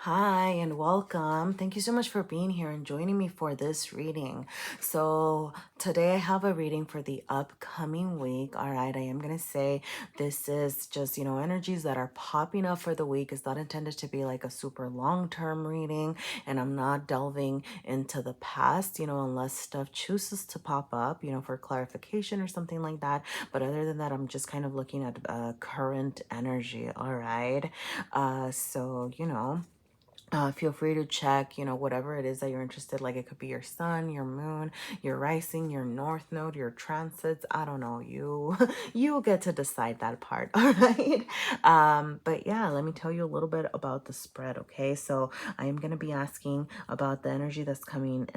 Hi and welcome. Thank you so much for being here and joining me for this reading. So, today I have a reading for the upcoming week. All right, I am going to say this is just, energies that are popping up for the week. It's not intended to be like a super long term reading, and I'm not delving into the past, unless stuff chooses to pop up, for clarification or something like that. But other than that, I'm just kind of looking at current energy. All right. Feel free to check, whatever it is that you're interested. Like it could be your sun, your moon, your rising, your north node, your transits. I don't know. You you get to decide that part. All right. But yeah, let me tell you a little bit about the spread. Okay. So I am gonna be asking about the energy that's coming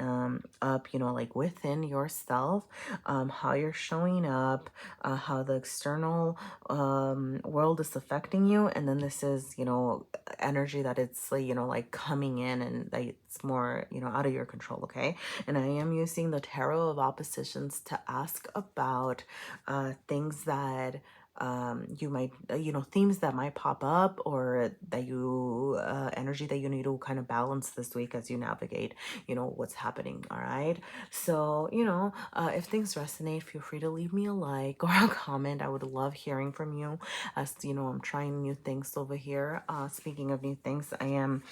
up, like within yourself, how you're showing up, how the external world is affecting you. And then this is, energy that it's like, like coming in and that it's more, out of your control. Okay. And I am using the tarot of oppositions to ask about things that you might themes that might pop up, or that you energy that you need to kind of balance this week as you navigate what's happening. All right. So if things resonate, feel free to leave me a like or a comment. I would love hearing from you, as I'm trying new things over here. Speaking of new things, I am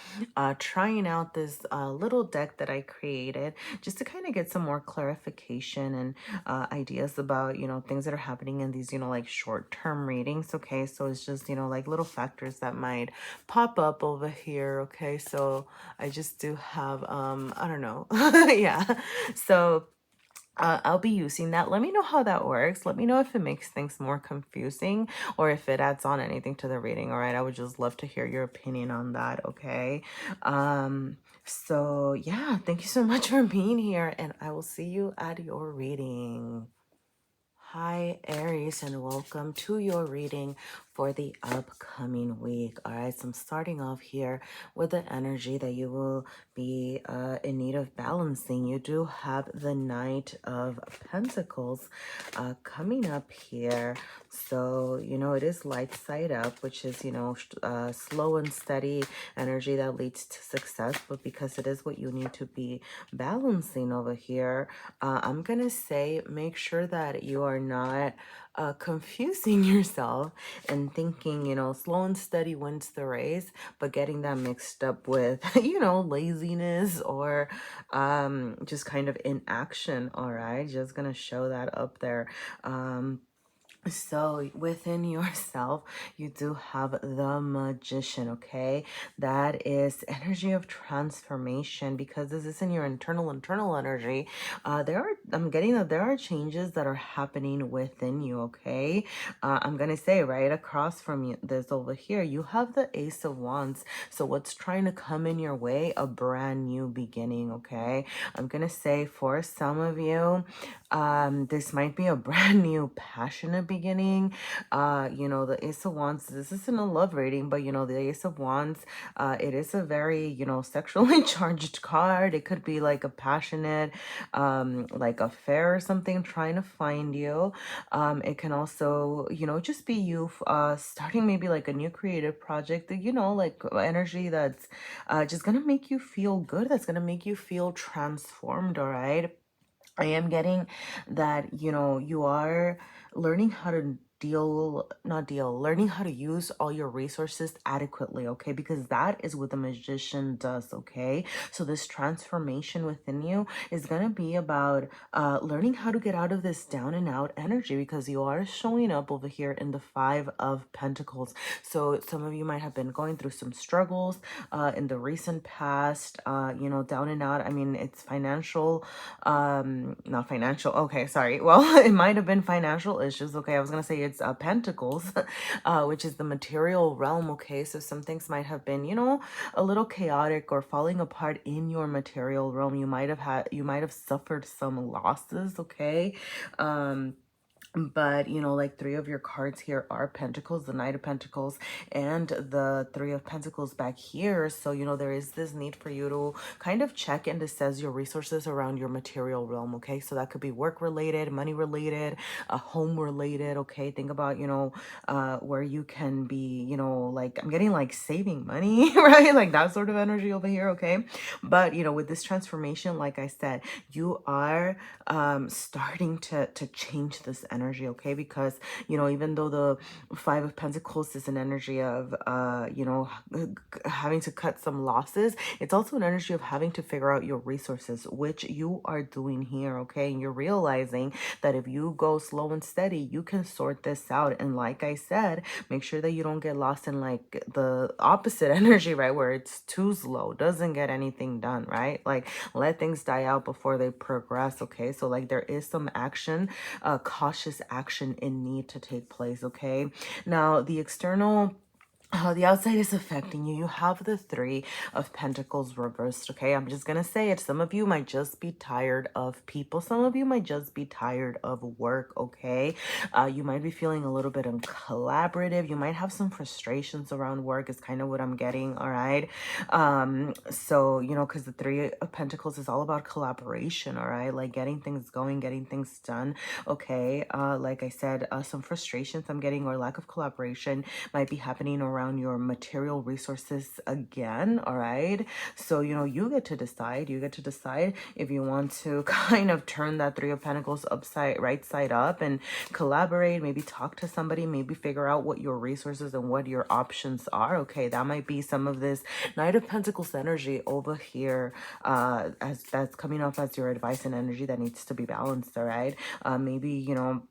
trying out this little deck that I created just to kind of get some more clarification and ideas about things that are happening in these like short-term readings. Okay, so it's just like little factors that might pop up over here. Okay, so I just do have I don't know. Yeah, so I'll be using that. Let me know how that works. Let me know if it makes things more confusing or if it adds on anything to the reading. All right. I would just love to hear your opinion on that. Okay. So yeah, thank you so much for being here, and I will see you at your reading. Hi, Aries, and welcome to your reading for the upcoming week. All right, so I'm starting off here with the energy that you will be in need of balancing. You do have the Knight of Pentacles coming up here. So, it is light side up, which is, slow and steady energy that leads to success. But because it is what you need to be balancing over here, I'm going to say make sure that you are not confusing yourself and thinking, slow and steady wins the race, but getting that mixed up with, laziness or just kind of inaction. All right. Just going to show that up there. So within yourself, you do have the Magician. Okay, that is energy of transformation, because this is in your internal energy. I'm getting that there are changes that are happening within you. Okay, I'm gonna say right across from you, this over here, you have the Ace of Wands. So what's trying to come in your way? A brand new beginning. Okay, I'm gonna say for some of you, this might be a brand new passionate beginning. The Ace of Wands, this isn't a love rating, but the Ace of Wands, it is a very sexually charged card. It could be like a passionate like affair or something trying to find you. It can also just be you starting maybe like a new creative project that like energy that's just gonna make you feel good, that's gonna make you feel transformed. All right, I am getting that, you are learning how to learning how to use all your resources adequately. Okay, because that is what the Magician does. Okay, so this transformation within you is going to be about learning how to get out of this down and out energy, because you are showing up over here in the Five of Pentacles. So some of you might have been going through some struggles in the recent past, down and out. I mean, it's financial, not financial, okay, sorry, well, it might have been financial issues. Okay, I was gonna say it's Pentacles, which is the material realm. Okay, so some things might have been a little chaotic or falling apart in your material realm. You might have suffered some losses. Okay, But you know, like 3 of your cards here are Pentacles, the Knight of Pentacles, and the 3 of Pentacles back here. So you know, there is this need for you to kind of check and assess your resources around your material realm. Okay, so that could be work related, money related, home related. Okay, think about, you know, where you can be, you know, like I'm getting like saving money, right? Like that sort of energy over here. Okay, but you know, with this transformation, like I said, you are starting to change this energy. Okay, because you know, even though the 5 of Pentacles is an energy of you know, having to cut some losses, it's also an energy of having to figure out your resources, which you are doing here. Okay, and you're realizing that if you go slow and steady, you can sort this out. And like I said, make sure that you don't get lost in like the opposite energy, right, where it's too slow, doesn't get anything done, right? Like let things die out before they progress. Okay, so like there is some action, cautious action in need to take place. Okay, now the external, how the outside is affecting you. You have the 3 of Pentacles reversed. Okay, I'm just gonna say it. Some of you might just be tired of people. Some of you might just be tired of work. Okay, you might be feeling a little bit uncollaborative. You might have some frustrations around work, is kind of what I'm getting. All right, so you know, because the 3 of Pentacles is all about collaboration. All right, like getting things going, getting things done. Okay, like I said, some frustrations I'm getting, or lack of collaboration, might be happening around your material resources again. All right, so you know, you get to decide. You get to decide if you want to kind of turn that 3 of Pentacles upside right side up and collaborate, maybe talk to somebody, maybe figure out what your resources and what your options are. Okay, that might be some of this Knight of Pentacles energy over here, as that's coming off as your advice and energy that needs to be balanced. All right, maybe, you know,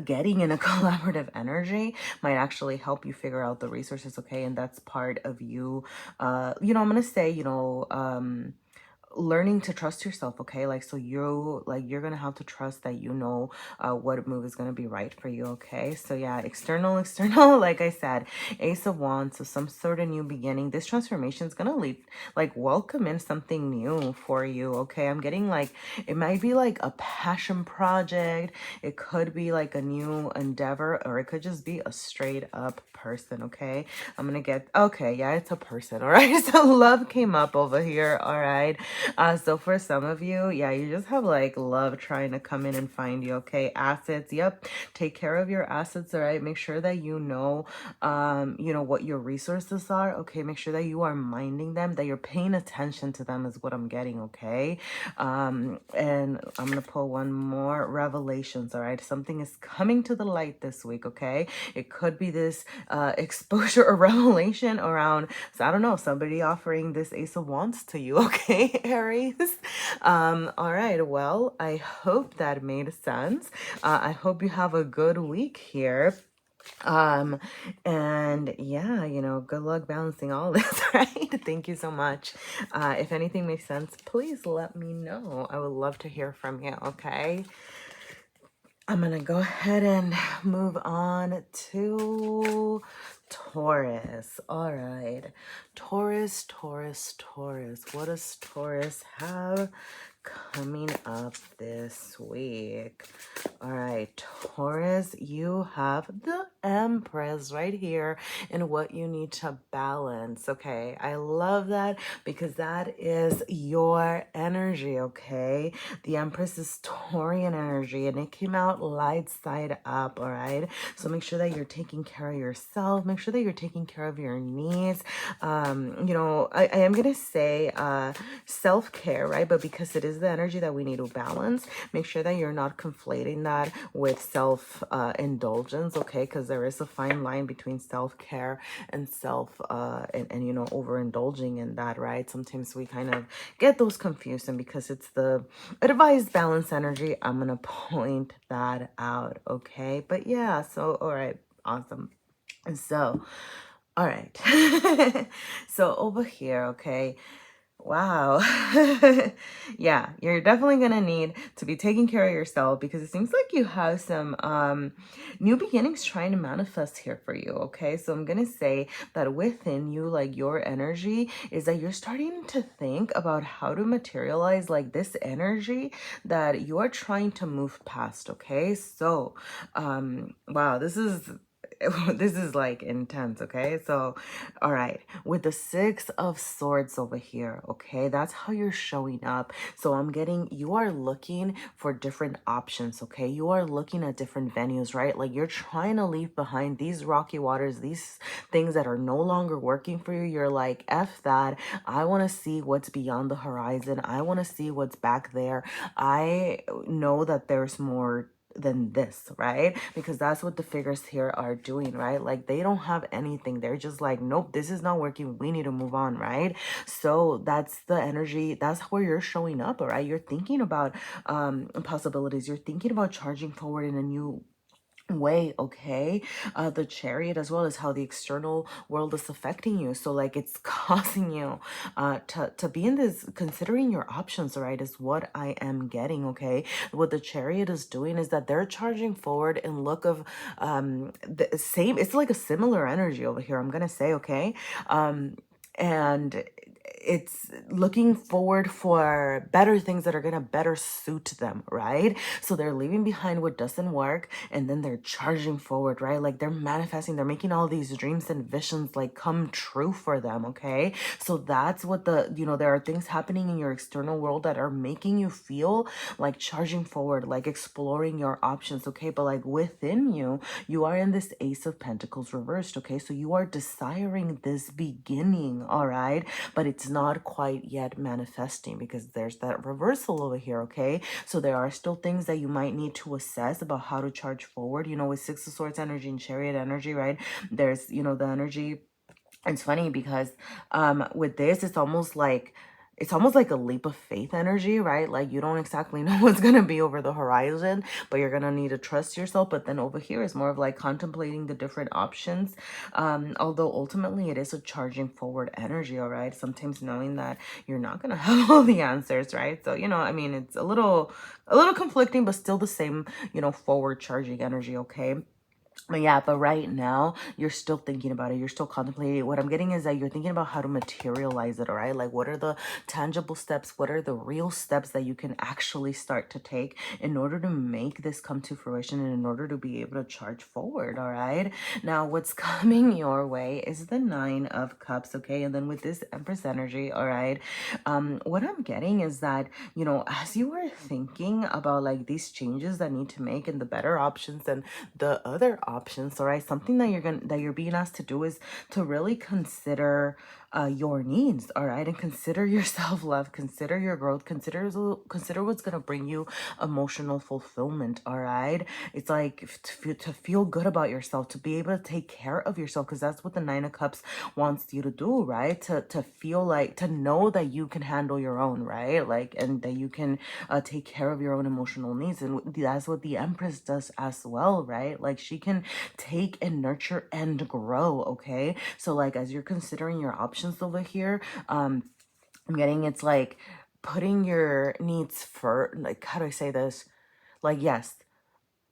getting in a collaborative energy might actually help you figure out the resources. Okay, and that's part of you, you know, I'm gonna say, you know, learning to trust yourself. Okay, like so you're gonna have to trust that you know what move is gonna be right for you. Okay, so yeah, external like I said, Ace of Wands, so some sort of new beginning. This transformation is gonna lead, like, welcome in something new for you. Okay, I'm getting like it might be like a passion project, it could be like a new endeavor, or it could just be a straight up person. Okay, I'm gonna get, okay, yeah, it's a person. All right, so love came up over here. All right, so for some of you, yeah, you just have like love trying to come in and find you. Okay, assets, yep, take care of your assets. All right, make sure that you know what your resources are. Okay, make sure that you are minding them, that you're paying attention to them, is what I'm getting. Okay, and I'm gonna pull one more, revelations. All right, something is coming to the light this week. Okay, it could be this exposure or revelation around, so I don't know, somebody offering this Ace of Wands to you. Okay, Aries. All right, well, I hope that made sense. I hope you have a good week here. Um, and yeah, you know, good luck balancing all this, right? Thank you so much. If anything makes sense, please let me know. I would love to hear from you. Okay, I'm gonna go ahead and move on to Taurus. All right, Taurus, Taurus, Taurus. What does Taurus have coming up this week? All right, Taurus, you have the Empress right here and what you need to balance. Okay, I love that because that is your energy. Okay, the Empress is Taurian energy and it came out light side up. All right, so make sure that you're taking care of yourself, make sure that you're taking care of your needs. You know, I am gonna say self-care, right? But because it is the energy that we need to balance, make sure that you're not conflating that with self indulgence. Okay, because there is a fine line between self-care and and you know, overindulging in that, right? Sometimes we kind of get those confused, and because it's the advised balance energy, I'm gonna point that out. Okay, but yeah, so all right, awesome. So all right, so over here, okay, Wow. Yeah, you're definitely gonna need to be taking care of yourself because it seems like you have some new beginnings trying to manifest here for you, okay? So I'm gonna say that within you, like your energy is that you're starting to think about how to materialize like this energy that you are trying to move past, okay? So wow, this is this is like intense, okay? So all right, with the Six of Swords over here, okay, that's how you're showing up. So I'm getting, you are looking for different options, okay? You are looking at different venues, right? Like you're trying to leave behind these rocky waters, these things that are no longer working for you. You're like, F that. I want to see what's beyond the horizon. I want to see what's back there. I know that there's more than this, right? Because that's what the figures here are doing, right? Like they don't have anything. They're just like, nope, this is not working. We need to move on, right? So that's the energy. That's where you're showing up, all right? You're thinking about possibilities. You're thinking about charging forward in a new way, okay? The Chariot as well as how the external world is affecting you. So like it's causing you to be in this, considering your options, right, is what I am getting, okay? What the Chariot is doing is that they're charging forward in look of the same, it's like a similar energy over here, I'm gonna say, okay? And it's looking forward for better things that are going to better suit them, right? So they're leaving behind what doesn't work and then they're charging forward, right? Like they're manifesting, they're making all these dreams and visions like come true for them, okay? So that's what the, you know, there are things happening in your external world that are making you feel like charging forward, like exploring your options, okay? But like within you, you are in this Ace of Pentacles reversed, okay? So you are desiring this beginning, all right? But it's not quite yet manifesting because there's that reversal over here, okay? So there are still things that you might need to assess about how to charge forward, you know, with Six of Swords energy and Chariot energy, right? There's, you know, the energy. It's funny because with this it's almost like a leap of faith energy, right? Like you don't exactly know what's going to be over the horizon, but you're going to need to trust yourself. But then over here is more of like contemplating the different options. Although ultimately it is a charging forward energy, all right? Sometimes knowing that you're not going to have all the answers, right? So, you know, I mean, it's a little conflicting, but still the same, you know, forward charging energy, okay? But yeah, but right now you're still thinking about it. You're still contemplating. What I'm getting is that you're thinking about how to materialize it, all right? Like what are the tangible steps? What are the real steps that you can actually start to take in order to make this come to fruition and in order to be able to charge forward, all right? Now, what's coming your way is the Nine of Cups, okay? And then with this Empress energy, all right? What I'm getting is that, you know, as you were thinking about like these changes that need to make and the better options and the other options, all right, something that you're being asked to do is to really consider your needs, all right, and consider your self-love, consider your growth, consider what's going to bring you emotional fulfillment, all right? It's like to feel good about yourself, to be able to take care of yourself, because that's what the Nine of Cups wants you to do, right? To feel like, to know that you can handle your own, right? Like, and that you can take care of your own emotional needs. And that's what the Empress does as well, right? Like she can take and nurture and grow, okay? So like as you're considering your options over here, I'm getting, it's like putting your needs first. Like, how do I say this? Like, yes,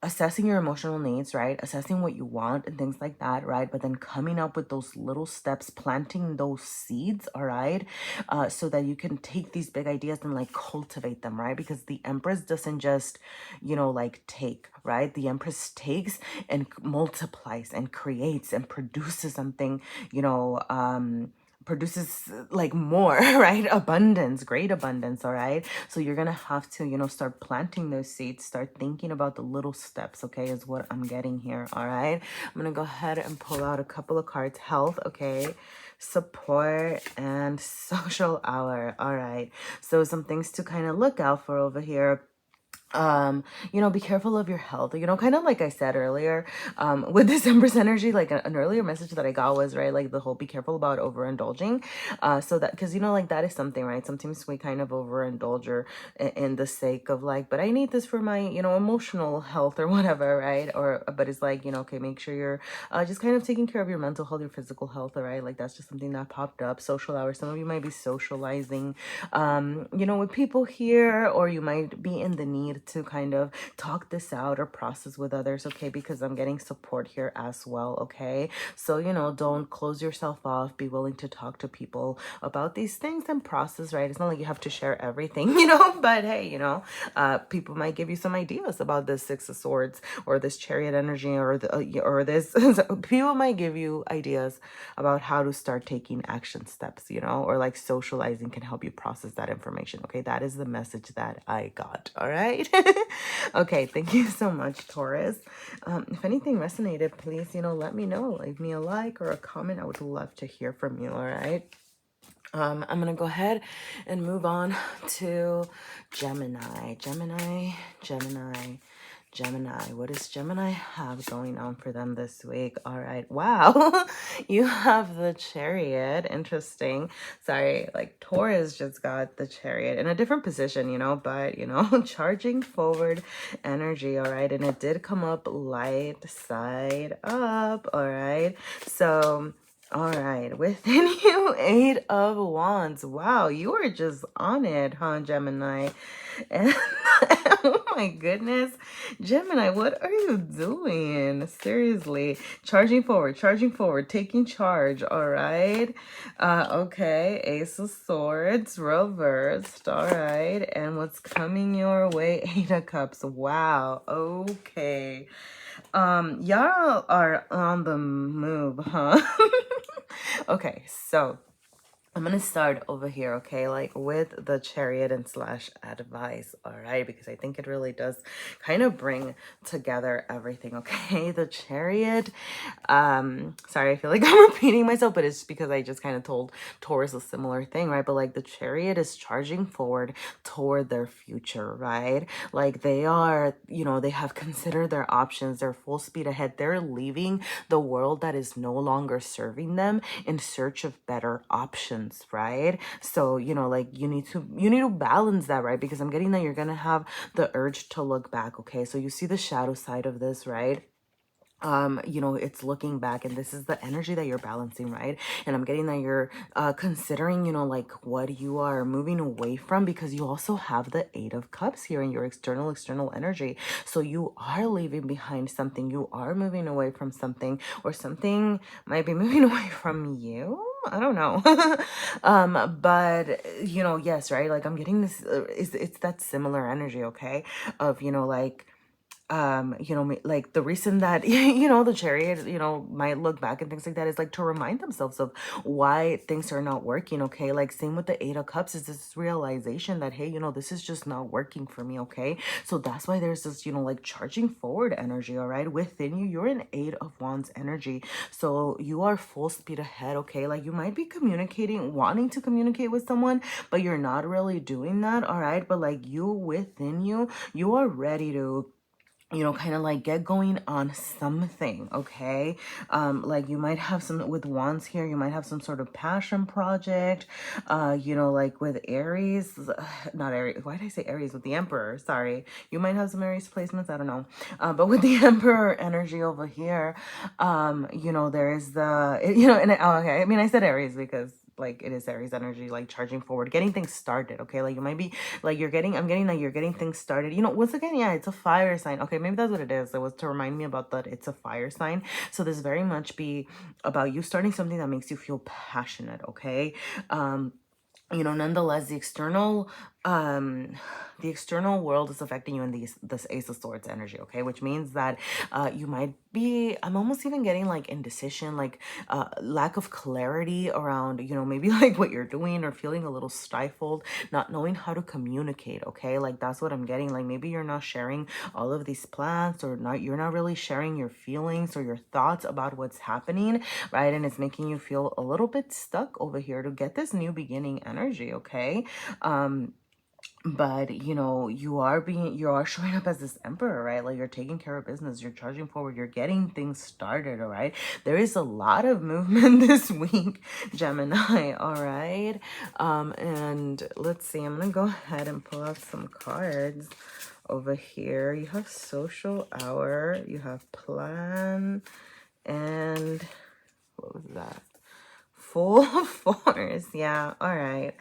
assessing your emotional needs, right? Assessing what you want and things like that, right? But then coming up with those little steps, planting those seeds, all right? So that you can take these big ideas and like cultivate them, right? Because the Empress doesn't just, you know, like take, right? The Empress takes and multiplies and creates and produces something, you know, produces like more, right? Abundance, great abundance, all right? So you're gonna have to, you know, start planting those seeds, start thinking about the little steps, okay, is what I'm getting here, all right? I'm gonna go ahead and pull out a couple of cards. Health, okay, support, and social hour, all right? So some things to kind of look out for over here. be careful of your health, kind of like I said earlier, with December's energy, like an earlier message that I got was, right, like the whole be careful about overindulging, so that, because, like that is something, right, sometimes we kind of overindulge or in the sake of like, but I need this for my, emotional health or whatever, right, or, but it's like, okay, make sure you're just kind of taking care of your mental health, your physical health, all right, like that's just something that popped up. Social hours, some of you might be socializing, with people here, or you might be in the need to kind of talk this out or process with others, okay, because I'm getting support here as well, okay? So, don't close yourself off. Be willing to talk to people about these things and process, right? It's not like you have to share everything, but hey, people might give you some ideas about this Six of Swords or this Chariot energy or or this. People might give you ideas about how to start taking action steps, or like socializing can help you process that information. Okay, that is the message that I got. All right. Okay, thank you so much, Taurus. If anything resonated, please, let me know. Leave me a like or a comment. I would love to hear from you. All right. I'm gonna go ahead and move on to Gemini. Gemini. What does Gemini have going on for them this week? All right. Wow. You have the Chariot. Interesting. Sorry, like Taurus just got the Chariot in a different position, but, charging forward energy. All right. And it did come up light side up. All right. So, all right, within you, Eight of Wands. Wow, you are just on it, huh, Gemini? And oh my goodness, Gemini, what are you doing? Seriously, charging forward, taking charge. All right. Okay, Ace of Swords reversed. All right, and what's coming your way? Eight of Cups. Wow. Okay. Y'all are on the move, huh? Okay, so I'm gonna start over here, okay, like with the Chariot and slash advice, all right, because I think it really does kind of bring together everything, okay? The Chariot, sorry, I feel like I'm repeating myself, but it's because I just kind of told Taurus a similar thing, right? But like the Chariot is charging forward toward their future, right? Like they are, they have considered their options, they're full speed ahead, they're leaving the world that is no longer serving them in search of better options, right? So, like you need to balance that, right? Because I'm getting that you're gonna have the urge to look back, okay? So you see the shadow side of this, right? It's looking back, and this is the energy that you're balancing, right? And I'm getting that you're considering, like what you are moving away from, because you also have the Eight of Cups here in your external energy. So you are leaving behind something, you are moving away from something, or something might be moving away from you. I don't know. But yes, right? Like I'm getting this, it's that similar energy, okay? Of, like, like the reason that, the Chariot, might look back and things like that is like to remind themselves of why things are not working, okay? Like same with the Eight of Cups is this realization that, hey, this is just not working for me, okay? So that's why there's this, like charging forward energy, all right? Within you, you're an Eight of Wands energy. So you are full speed ahead, okay? Like you might be wanting to communicate with someone, but you're not really doing that, all right? But like you within you, you are ready to kind of like get going on something, okay? Like you might have some with Wands here, you might have some sort of passion project, like with Aries, not Aries, why did I say Aries? With the Emperor, sorry. You might have some Aries placements, I don't know. But with the Emperor energy over here, there is the, okay, I mean, I said Aries because like it is Aries energy, like charging forward, getting things started, okay? Like you might be like I'm getting that you're getting things started, once again, yeah, it's a fire sign, okay? Maybe that's what it is. It was to remind me about that it's a fire sign. So this very much be about you starting something that makes you feel passionate, okay? Nonetheless, the external world is affecting you in this Ace of Swords energy, okay? Which means that you might be, I'm almost even getting like indecision, like lack of clarity around, maybe like what you're doing, or feeling a little stifled, not knowing how to communicate, okay? Like that's what I'm getting. Like maybe you're not sharing all of these plans, or you're not really sharing your feelings or your thoughts about what's happening, right? And it's making you feel a little bit stuck over here to get this new beginning energy, okay? but you know, you are showing up as this emperor, right? Like you're taking care of business, you're charging forward, you're getting things started. All right, there is a lot of movement this week, Gemini. All right, and let's see, I'm gonna go ahead and pull out some cards over here. You have social hour, you have plan, and what was that? Full force. Yeah. All right.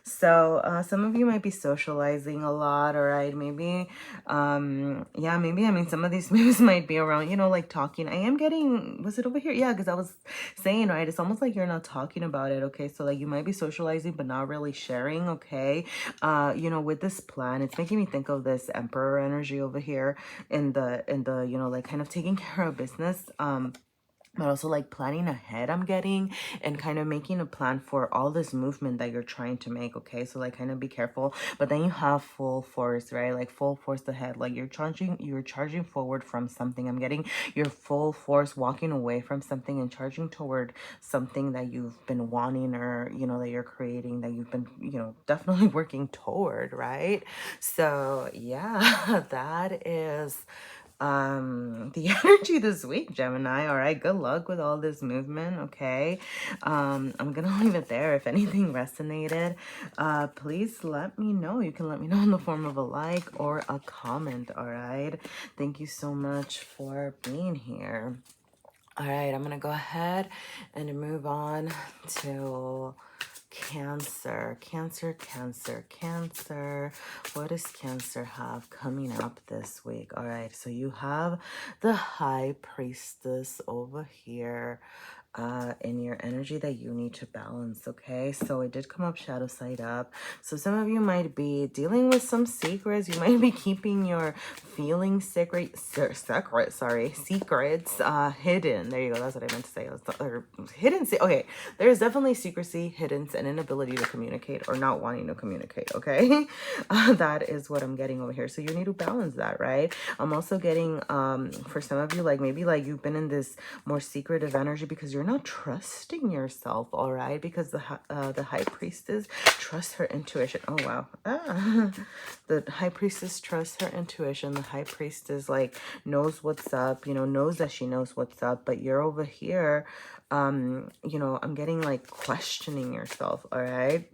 So some of you might be socializing a lot. All right. Maybe yeah, maybe, I mean, some of these moves might be around, you know, like talking. I am getting, was it over here? Yeah, because I was saying, right, it's almost like you're not talking about it. Okay, so like you might be socializing but not really sharing. Okay, you know, with this plan, it's making me think of this emperor energy over here in the you know, like kind of taking care of business, but also like planning ahead, I'm getting, and kind of making a plan for all this movement that you're trying to make. Okay, so like kind of be careful. But then you have full force, right? Like full force ahead, like you're charging forward from something. I'm getting your full force walking away from something and charging toward something that you've been wanting, or you know, that you're creating, that you've been, you know, definitely working toward, right? So yeah, that is the energy this week, Gemini. All right, good luck with all this movement. Okay, I'm gonna leave it there. If anything resonated, please let me know. You can let me know in the form of a like or a comment. All right, thank you so much for being here. All right, I'm gonna go ahead and move on to Cancer. Cancer, Cancer, Cancer. What does Cancer have coming up this week? All right, so you have the High Priestess over here in your energy that you need to balance. Okay, so it did come up shadow side up, so some of you might be dealing with some secrets. You might be keeping your feelings secrets hidden. There you go, that's what I meant to say. Or hidden, okay, there's definitely secrecy, hidden, and inability to communicate, or not wanting to communicate. Okay, that is what I'm getting over here. So you need to balance that, right? I'm also getting for some of you, like maybe like you've been in this more secretive energy because you're not trusting yourself. All right, because the High Priestess trusts her intuition. Oh wow. The High Priestess trusts her intuition. The High Priestess like knows what's up, you know, knows that she knows what's up. But you're over here, you know, I'm getting like questioning yourself. All right,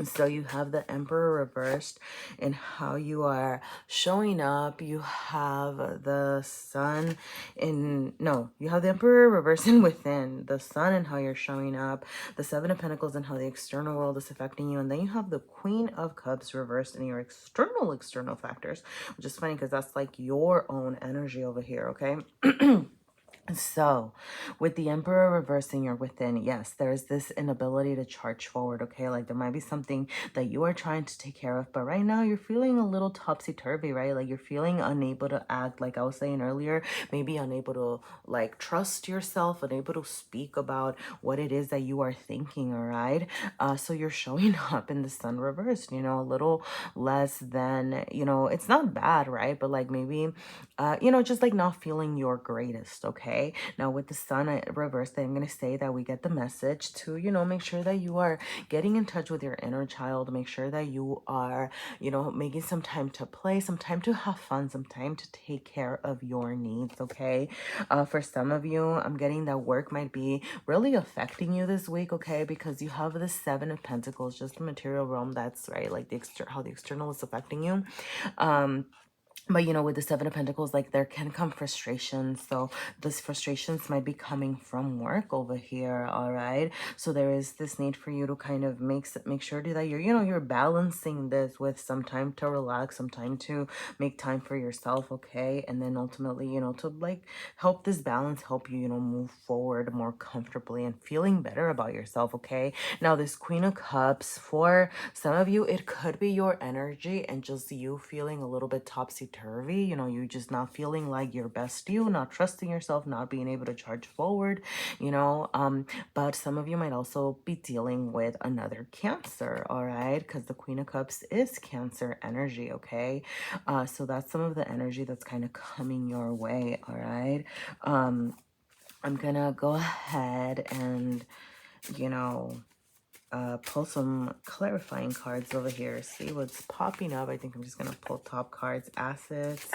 so you have the Emperor reversed in how you are showing up. You have the Sun in, no, you have the Emperor reversed in within, the Sun and how you're showing up, the Seven of Pentacles and how the external world is affecting you, and then you have the Queen of Cups reversed in your external factors, which is funny because that's like your own energy over here. Okay. So, with the Emperor reversing your within, yes, there's this inability to charge forward, okay? Like, there might be something that you are trying to take care of, but right now you're feeling a little topsy-turvy, right? Like, you're feeling unable to act, like I was saying earlier, maybe unable to, like, trust yourself, unable to speak about what it is that you are thinking, all right? So you're showing up in the Sun reversed, you know, a little less than, you know, it's not bad, right? But, like, maybe, you know, just, like, not feeling your greatest, okay? Now with the Sun reversed, I'm going to say that we get the message to, you know, make sure that you are getting in touch with your inner child. Make sure that you are, you know, making some time to play, some time to have fun, some time to take care of your needs. Okay. For some of you, I'm getting that work might be really affecting you this week. Okay. Because you have the Seven of Pentacles, just the material realm. That's right. Like how the external is affecting you. But, you know, with the Seven of Pentacles, like there can come frustrations. So those frustrations might be coming from work over here. All right. So there is this need for you to kind of make sure that you're, you know, you're balancing this with some time to relax, some time to make time for yourself. Okay. And then ultimately, you know, to like help this balance, help you, you know, move forward more comfortably and feeling better about yourself. Okay. Now this Queen of Cups, for some of you, it could be your energy and just you feeling a little bit topsy-turvy. You know, you just not feeling like your best you, not trusting yourself, not being able to charge forward, you know. But some of you might also be dealing with another Cancer, all right? Because the Queen of Cups is Cancer energy, okay? So that's some of the energy that's kind of coming your way, all right? I'm gonna go ahead and, you know, pull some clarifying cards over here. See what's popping up. I think I'm just going to pull top cards. Assets,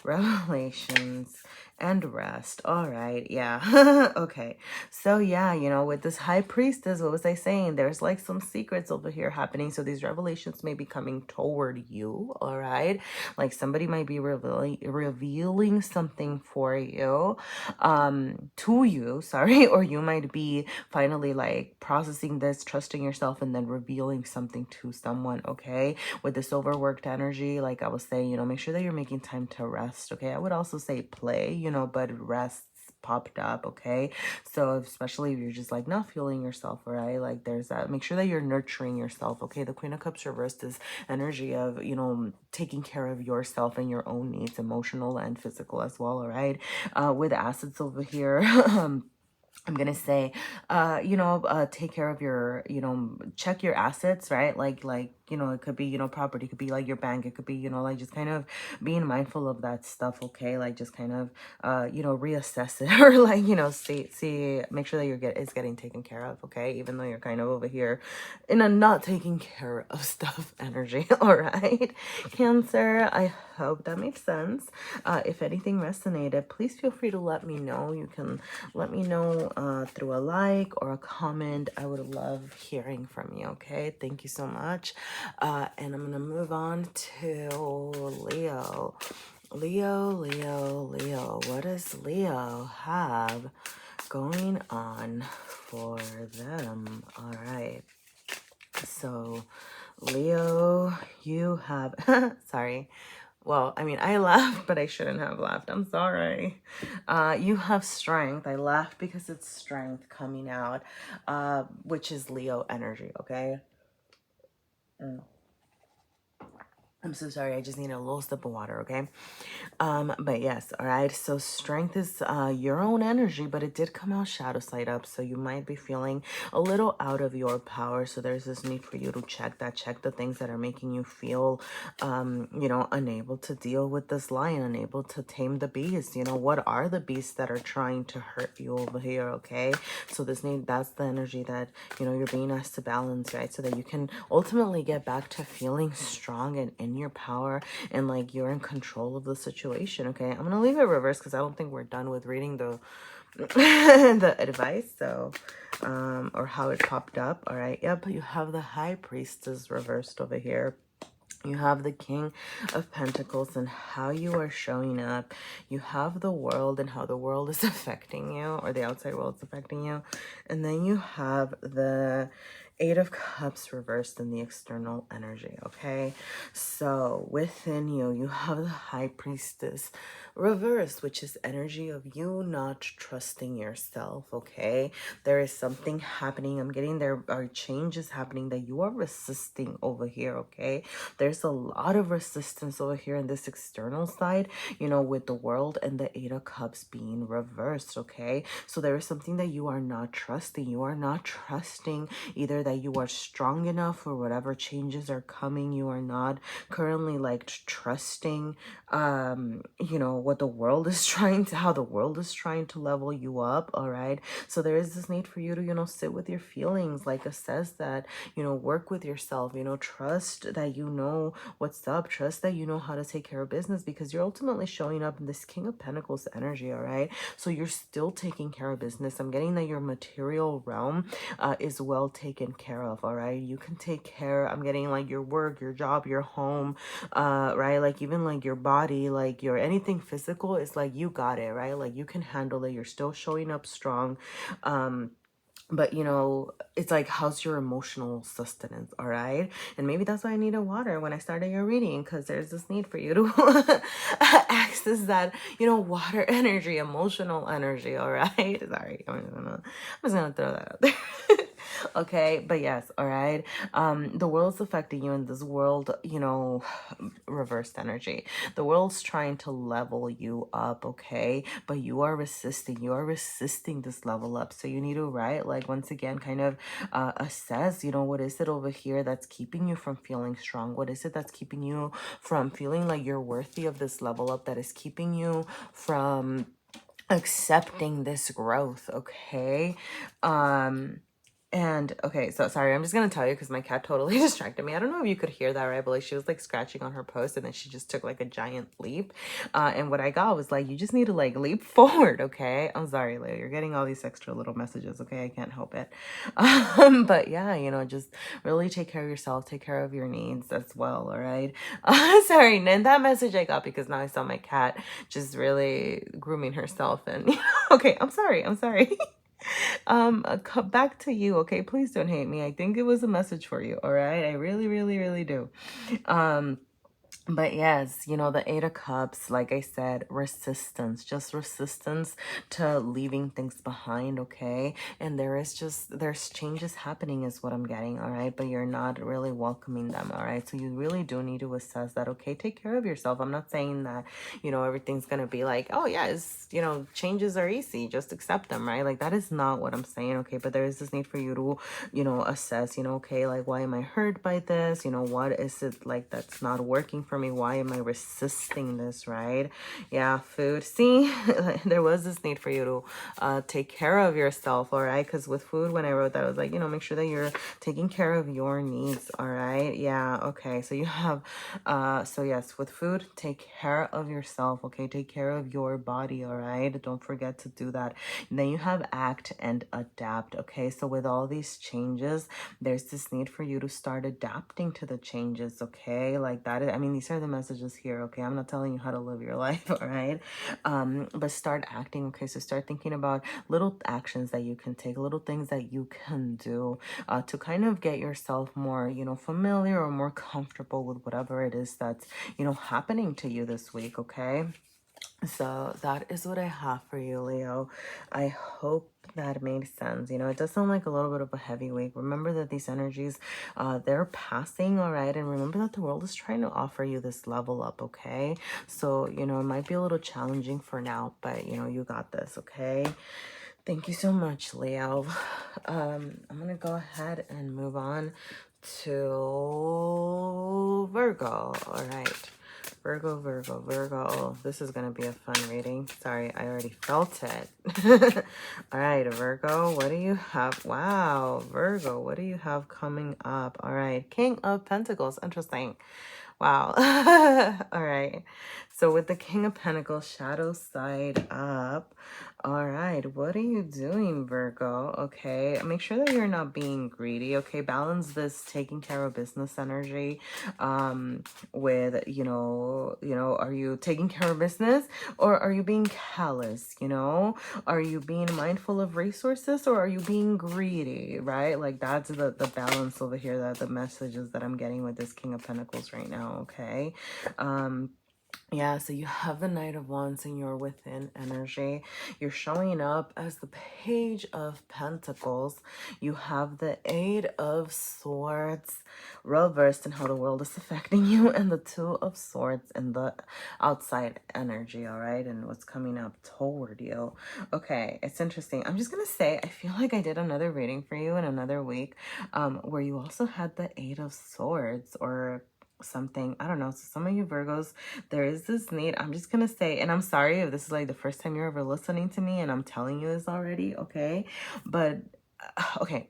revelations, and rest. All right, yeah. Okay, so yeah, you know, with this high priestess, what was I saying? There's like some secrets over here happening. So these revelations may be coming toward you. All right, like somebody might be revealing something for you, to you, sorry, or you might be finally like processing this, trusting yourself, and then revealing something to someone. Okay, with this overworked energy, like I was saying, you know, make sure that you're making time to rest. Okay, I would also say play, you know, but rest popped up. Okay, so especially if you're just like not feeling yourself, right? Like there's that. Make sure that you're nurturing yourself. Okay, the Queen of Cups reversed is energy of, you know, taking care of yourself and your own needs, emotional and physical as well. All right, with assets over here. I'm gonna say, you know, take care of your, you know, check your assets, right? Like, you know, it could be, you know, property, it could be like your bank, it could be, you know, like just kind of being mindful of that stuff, okay? Like just kind of, you know, reassess it or like, you know, see, make sure that it's getting taken care of, okay? Even though you're kind of over here in a not taking care of stuff energy, all right? Cancer, I hope that makes sense. If anything resonated, please feel free to let me know. You can let me know through a like or a comment. I would love hearing from you, okay? Thank you so much. And I'm going to move on to Leo. Leo. What does Leo have going on for them? All right. So, Leo, you have... sorry. Well, I mean, I laughed, but I shouldn't have laughed. I'm sorry. You have strength. I laughed because it's strength coming out, which is Leo energy, okay? I'm so sorry. I just need a little sip of water, okay? But yes, all right. So strength is your own energy, but it did come out shadow side up. So you might be feeling a little out of your power. So there's this need for you to check the things that are making you feel, you know, unable to deal with this lion, unable to tame the beast. You know, what are the beasts that are trying to hurt you over here, okay? So that's the energy that, you know, you're being asked to balance, right? So that you can ultimately get back to feeling strong and in your power and like you're in control of the situation. Okay, I'm gonna leave it reversed because I don't think we're done with reading the the advice, so or how it popped up. All right, yep, you have the High Priestess reversed over here. You have the King of Pentacles and how you are showing up. You have the world and how the world is affecting you, or the outside world is affecting you. And then you have the Eight of Cups reversed in the external energy, okay? So within you, you have the High Priestess reversed, which is energy of you not trusting yourself, okay? There is something happening. I'm getting there are changes happening that you are resisting over here, okay? There's a lot of resistance over here in this external side, you know, with the world and the Eight of Cups being reversed, okay? So there is something that you are not trusting. You are not trusting either that you are strong enough for whatever changes are coming. You are not currently like trusting, you know, what the world is how the world is trying to level you up, all right? So there is this need for you to, you know, sit with your feelings, like assess that, you know, work with yourself, you know, trust that you know what's up, trust that you know how to take care of business, because you're ultimately showing up in this King of Pentacles energy, all right? So you're still taking care of business. I'm getting that your material realm is well taken care of, all right? You can take care, I'm getting like your work, your job, your home, right? Like even like your body, like your anything physical, is like you got it, right? Like you can handle it. You're still showing up strong. But you know, it's like, how's your emotional sustenance, all right? And maybe that's why I needed water when I started your reading, because there's this need for you to access that, you know, water energy, emotional energy, all right? Sorry, I'm just gonna throw that out there. Okay, but yes, all right. The world's affecting you in this world, you know, reversed energy. The world's trying to level you up, okay? But you are resisting this level up. So you need to, right, like once again kind of assess, you know, what is it over here that's keeping you from feeling strong? What is it that's keeping you from feeling like you're worthy of this level up, that is keeping you from accepting this growth, okay? And okay, so sorry, I'm just gonna tell you because my cat totally distracted me. I don't know if you could hear that, right? But like she was like scratching on her post and then she just took like a giant leap. And what I got was like, you just need to like leap forward, okay? I'm sorry, Leo. You're getting all these extra little messages, okay? I can't help it. But yeah, you know, just really take care of yourself, take care of your needs as well, all right? Sorry, and that message I got because now I saw my cat just really grooming herself and okay, I'm sorry, I'm sorry. Back to you, okay? Please don't hate me. I think it was a message for you, all right? I really, really, really do. But yes, you know, the Eight of Cups, like I said, resistance, just resistance to leaving things behind, okay? And there's changes happening is what I'm getting, all right? But you're not really welcoming them, all right? So you really do need to assess that, okay? Take care of yourself. I'm not saying that, you know, everything's going to be like, oh, yeah, it's, you know, changes are easy. Just accept them, right? Like, that is not what I'm saying, okay? But there is this need for you to, you know, assess, you know, okay, like, why am I hurt by this? You know, what is it like that's not working for me? Why am I resisting this, right? Yeah, food. See, there was this need for you to take care of yourself, all right? Because with food, when I wrote that, I was like, you know, make sure that you're taking care of your needs, all right? Yeah, okay. So you have, so yes, with food, take care of yourself, okay? Take care of your body, all right? Don't forget to do that. And then you have act and adapt, okay? So with all these changes, there's this need for you to start adapting to the changes, okay? Like that is, I mean, these are the messages here, okay? I'm not telling you how to live your life, all right? But start acting, okay? So start thinking about little actions that you can take, little things that you can do to kind of get yourself more, you know, familiar or more comfortable with whatever it is that's, you know, happening to you this week, okay? So that is what I have for you, Leo. I hope that made sense. You know, it does sound like a little bit of a heavy week. Remember that these energies, they're passing, all right? And remember that the world is trying to offer you this level up, okay? So, you know, it might be a little challenging for now, but, you know, you got this, okay? Thank you so much, Leo. I'm going to go ahead and move on to Virgo, all right? Virgo, Virgo, Virgo. Oh, this is going to be a fun reading. Sorry, I already felt it. All right, Virgo, what do you have? Wow, Virgo, what do you have coming up? All right, King of Pentacles. Interesting. Wow. All right. So with the King of Pentacles, shadow side up. All right. What are you doing, Virgo? Okay. Make sure that you're not being greedy. Okay. Balance this taking care of business energy with, are you taking care of business or are you being callous? You know, are you being mindful of resources or are you being greedy, right? Like that's the balance over here, that the messages that I'm getting with this King of Pentacles right now, okay? Yeah, so you have the Knight of Wands and you're within energy. You're showing up as the Page of Pentacles. You have the Eight of Swords reversed in how the world is affecting you, and the Two of Swords in the outside energy, all right? And what's coming up toward you. Okay, it's interesting. I'm just going to say, I feel like I did another reading for you in another week where you also had the Eight of Swords or something. I don't know. So some of you Virgos, there is this need. I'm just gonna say, and I'm sorry if this is like the first time you're ever listening to me and I'm telling you this already, okay? But okay,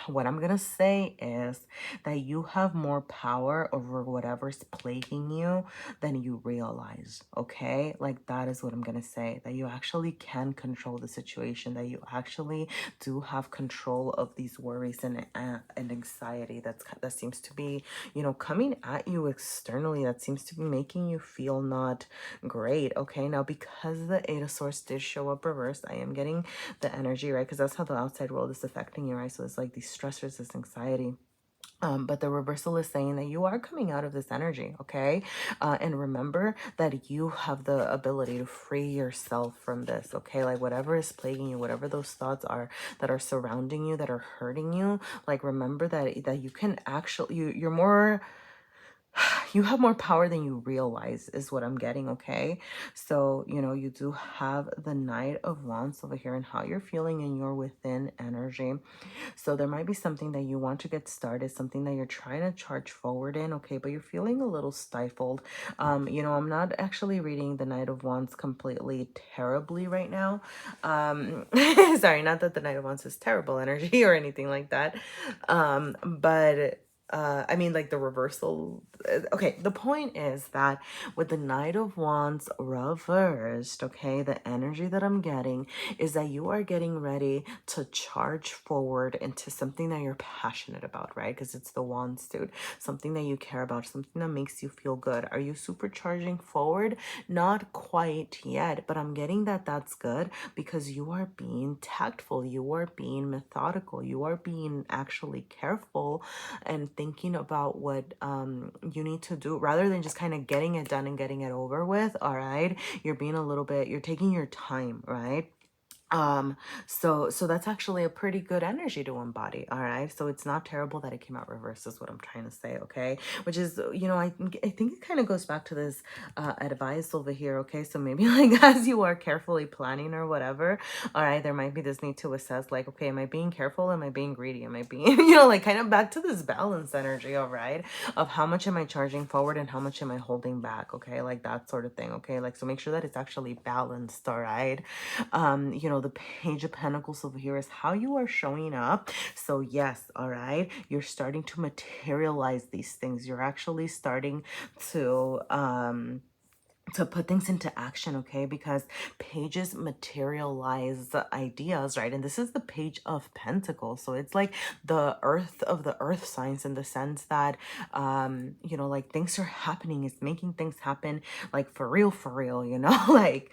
what I'm gonna say is that you have more power over whatever's plaguing you than you realize, okay? Like that is what I'm gonna say, that you actually can control the situation, that you actually do have control of these worries and anxiety that seems to be, you know, coming at you externally, that seems to be making you feel not great, okay? Now, because the Eight of Swords did show up reversed, I am getting the energy, right? Because that's how the outside world is affecting you, right? So it's like these stressors, this anxiety. But the reversal is saying that you are coming out of this energy, okay? And remember that you have the ability to free yourself from this, okay? Like whatever is plaguing you, whatever those thoughts are that are surrounding you, that are hurting you, like remember that you can actually, you're more you have more power than you realize is what I'm getting, okay? So, you know, you do have the Knight of Wands over here and how you're feeling in your within energy. So there might be something that you want to get started, something that you're trying to charge forward in, okay, but you're feeling a little stifled. You know, I'm not actually reading the Knight of Wands completely terribly right now. Sorry, not that the Knight of Wands is terrible energy or anything like that. But I mean, like the reversal. Okay, the point is that with the Knight of Wands reversed, okay, the energy that I'm getting is that you are getting ready to charge forward into something that you're passionate about, right? Because it's the Wands, dude. Something that you care about, something that makes you feel good. Are you supercharging forward? Not quite yet, but I'm getting that that's good because you are being tactful, you are being methodical, you are being actually careful and thinking about what you need to do rather than just kind of getting it done and getting it over with. All right, you're being a little bit, you're taking your time, right? So that's actually a pretty good energy to embody. All right, so it's not terrible that it came out reversed is what I'm trying to say, okay? Which is, you know, I think it kind of goes back to this advice over here, okay? So maybe like as you are carefully planning or whatever, all right, there might be this need to assess like, okay, am I being careful, am I being greedy, am I being you know, like kind of back to this balance energy, all right, of how much am I charging forward and how much am I holding back, okay, like that sort of thing, okay? Like, so make sure that it's actually balanced, all right? You know, the Page of Pentacles over here is how you are showing up. So yes, all right, you're starting to materialize these things. You're actually starting to put things into action, okay? Because pages materialize the ideas, right? And this is the Page of Pentacles, so it's like the earth of the earth signs in the sense that you know, like things are happening, it's making things happen, like for real, you know, like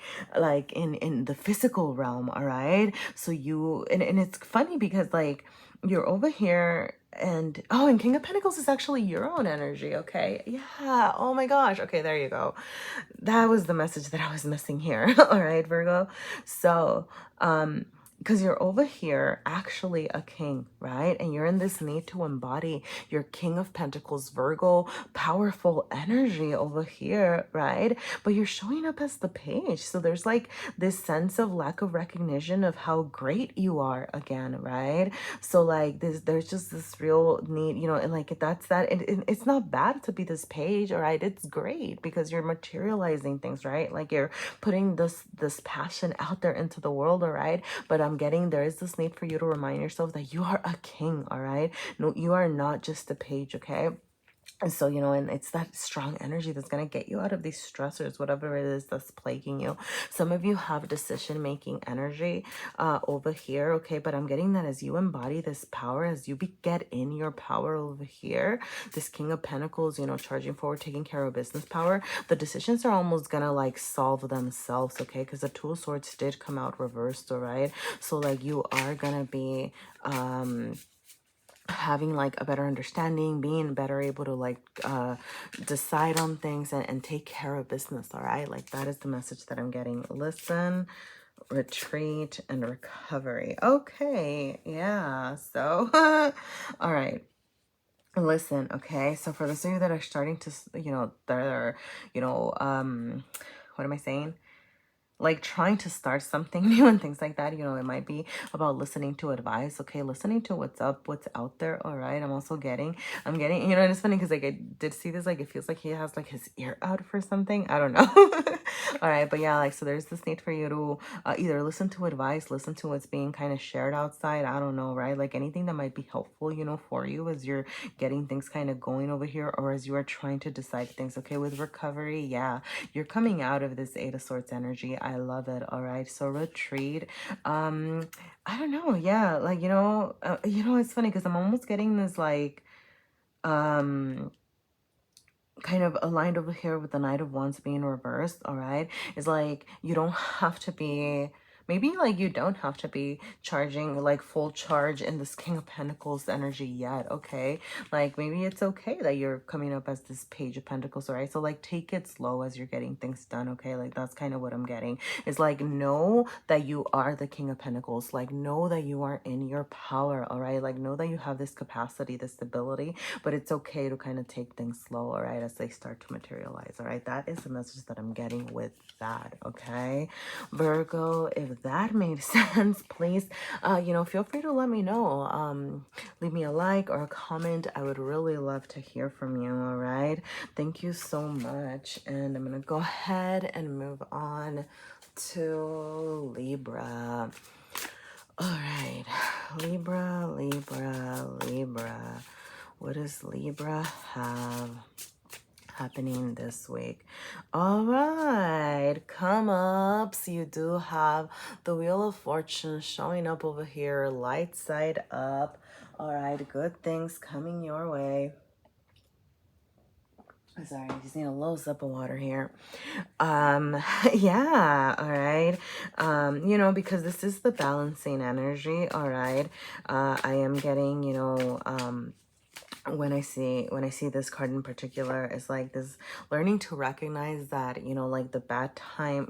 in the physical realm, all right? So you and it's funny because like you're over here and oh, and King of Pentacles is actually your own energy, okay? Yeah, oh my gosh, okay, there you go. That was the message that I was missing here. All right, Virgo. So, because you're over here actually a king, right? And you're in this need to embody your King of Pentacles, Virgo, powerful energy over here, right? But you're showing up as the page. So there's like this sense of lack of recognition of how great you are again, right? So like there's just this real need, you know, and like that's that. And it's not bad to be this page, all right? It's great because you're materializing things, right? Like you're putting this passion out there into the world, all right? But I'm getting there is this need for you to remind yourself that you are a king, all right? No, you are not just a page, okay? And so, you know, and it's that strong energy that's going to get you out of these stressors, whatever it is that's plaguing you. Some of you have decision-making energy over here, okay? But I'm getting that as you embody this power, as you get in your power over here, this King of Pentacles, you know, charging forward, taking care of business power, the decisions are almost going to like solve themselves, okay? Because the Two of Swords did come out reversed, all right? So like you are going to be having like a better understanding, being better able to like decide on things and take care of business, all right? Like that is the message that I'm getting. Listen, retreat, and recovery. Okay, yeah, so all right. Listen, okay, so for those of you that are starting to, you know, that are, you know, what am I saying? Like trying to start something new and things like that, you know, it might be about listening to advice, okay, listening to what's up, what's out there, all right? I'm getting, you know, and it's funny because like I did see this, like it feels like he has like his ear out for something, I don't know. All right, but yeah, like so there's this need for you to either listen to advice, listen to what's being kind of shared outside, I don't know, right? Like anything that might be helpful, you know, for you as you're getting things kind of going over here or as you are trying to decide things, okay? With recovery, yeah, you're coming out of this Eight of Swords energy. I love it. All right, so retreat. I don't know, yeah, like you know, it's funny because I'm almost getting this like kind of aligned over here with the Knight of Wands being reversed, all right? It's like you don't have to be maybe like you don't have to be charging like full charge in this King of Pentacles energy yet, okay? Like maybe it's okay that you're coming up as this Page of Pentacles, all right? So like take it slow as you're getting things done, okay? Like that's kind of what I'm getting. It's like know that you are the King of Pentacles. Like know that you are in your power, all right? Like know that you have this capacity, this ability, but it's okay to kind of take things slow, all right, as they start to materialize, all right? That is the message that I'm getting with that, okay? Virgo, if that made sense, please, feel free to let me know. Leave me a like or a comment. I would really love to hear from you, all right? Thank you so much. And I'm going to go ahead and move on to Libra. All right, Libra, Libra, Libra. What does Libra have happening this week? All right, come up. So you do have the Wheel of Fortune showing up over here, light side up. All right, good things coming your way. Sorry, I just need a little sip of water here. Yeah, all right. Because this is the balancing energy, all right. I am getting, when I see this card in particular, is like this learning to recognize that, like the bad time,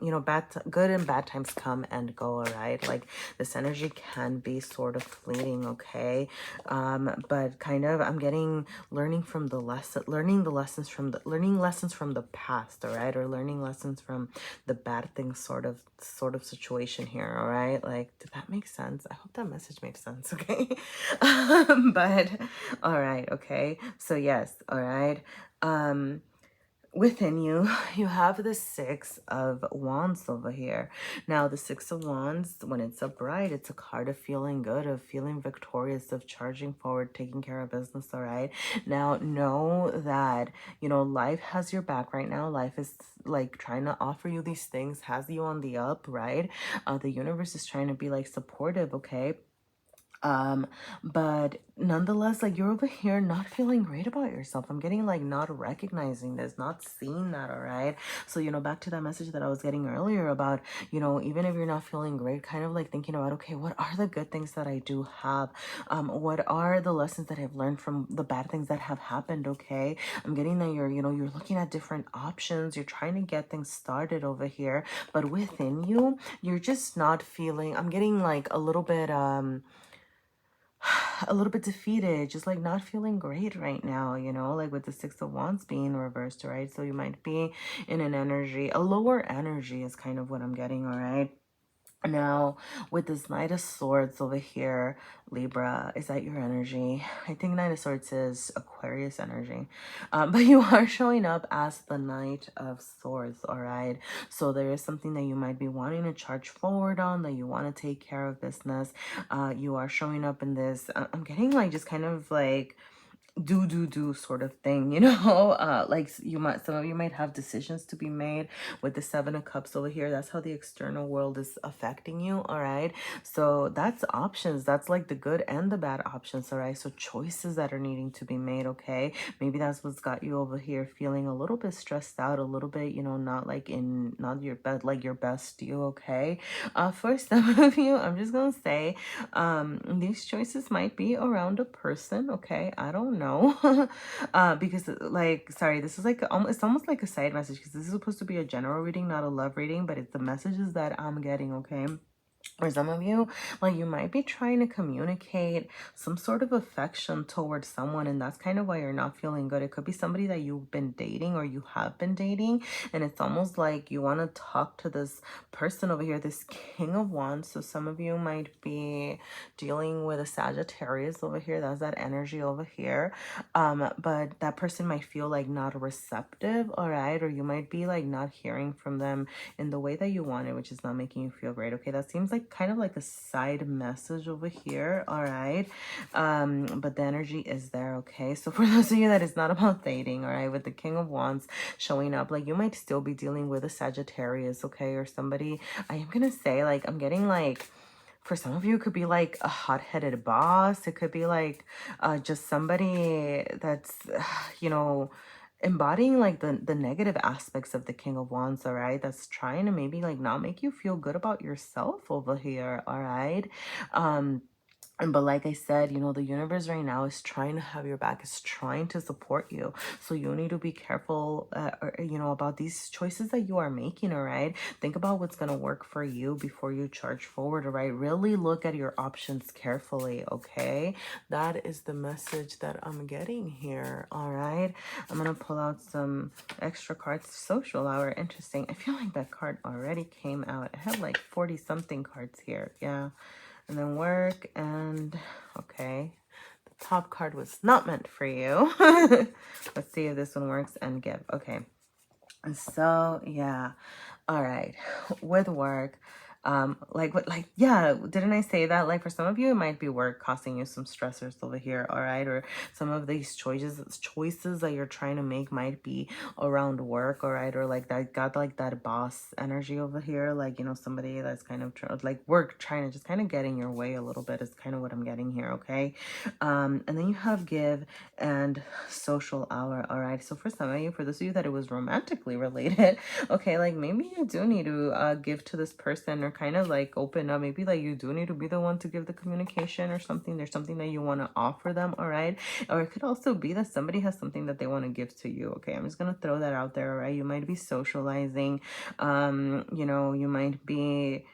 good and bad times come and go, all right? Like this energy can be sort of fleeting, okay? But kind of I'm getting learning lessons from the past, all right? Or learning lessons from the bad things sort of situation here, all right? Like, did that make sense? I hope that message makes sense, okay? But all right, okay. So yes, all right. Within you, you have the Six of Wands over here. Now, the Six of Wands, when it's upright, it's a card of feeling good, of feeling victorious, of charging forward, taking care of business, all right? Now, know that, life has your back right now. Life is like trying to offer you these things, has you on the up, right? The universe is trying to be like supportive, okay? But nonetheless, like you're over here not feeling great about yourself. I'm getting like not recognizing this, not seeing that, all right? So, back to that message that I was getting earlier about, even if you're not feeling great, kind of like thinking about, okay, what are the good things that I do have? What are the lessons that I've learned from the bad things that have happened, okay? I'm getting that you're looking at different options. You're trying to get things started over here, but within you, you're just not feeling, I'm getting like a little bit, defeated, just like not feeling great right now, like with the Six of Wands being reversed, right? So you might be in an energy, a lower energy is kind of what I'm getting, all right? Now, with this Knight of Swords over here, Libra, is that your energy? I think Knight of Swords is Aquarius energy. But you are showing up as the Knight of Swords, all right? So there is something that you might be wanting to charge forward on, that you want to take care of business. You are showing up in this, I'm getting like just kind of like do sort of thing, like some of you might have decisions to be made with the Seven of Cups over here. That's how the external world is affecting you, all right? So that's options, that's like the good and the bad options, all right? So choices that are needing to be made, okay? Maybe that's what's got you over here feeling a little bit stressed out, a little bit, not your best, like your best you, okay? For some of you, I'm just gonna say these choices might be around a person, okay? I don't know. Because like, sorry, this is like it's almost like a side message, because this is supposed to be a general reading, not a love reading, but it's the messages that I'm getting, okay? For some of you, like you might be trying to communicate some sort of affection towards someone, and that's kind of why you're not feeling good. It could be somebody that you've been dating or you have been dating, and it's almost like you want to talk to this person over here, this King of Wands. So some of you might be dealing with a Sagittarius over here. That's that energy over here. But that person might feel like not receptive, all right? Or you might be like not hearing from them in the way that you want it, which is not making you feel great, okay? That seems like kind of like a side message over here, all right? But the energy is there, okay? So for those of you that it's not about dating, all right, with the King of Wands showing up, like you might still be dealing with a Sagittarius, okay? Or somebody, I am gonna say, like, I'm getting like, for some of you, it could be like a hot-headed boss. It could be like just somebody that's, embodying like the negative aspects of the King of Wands, all right? That's trying to maybe like not make you feel good about yourself over here, all right? But like I said, you know, the universe right now is trying to have your back, is trying to support you. So you need to be careful, you know, about these choices that you are making, all right? Think about what's going to work for you before you charge forward, all right? Really look at your options carefully, okay? That is the message that I'm getting here, all right? I'm going to pull out some extra cards. Social hour, interesting. I feel like that card already came out. I had like 40 something cards here, yeah. And then work, and okay, the top card was not meant for you. Let's see if this one works, and give. Okay, so yeah, all right, with work, yeah, didn't I say that? Like for some of you, it might be work causing you some stressors over here, all right? Or some of these choices that you're trying to make might be around work, all right? Or like that got like that boss energy over here, like, you know, somebody that's kind of like work trying to just kind of get in your way a little bit is kind of what I'm getting here, okay? And then you have give and social hour, all right? So for some of you, for those of you that it was romantically related, okay, like maybe you do need to give to this person, or kind of like open up. Maybe like you do need to be the one to give the communication or something. There's something that you want to offer them, all right? Or it could also be that somebody has something that they want to give to you, okay? I'm just gonna throw that out there, all right? You might be socializing, you know, you might be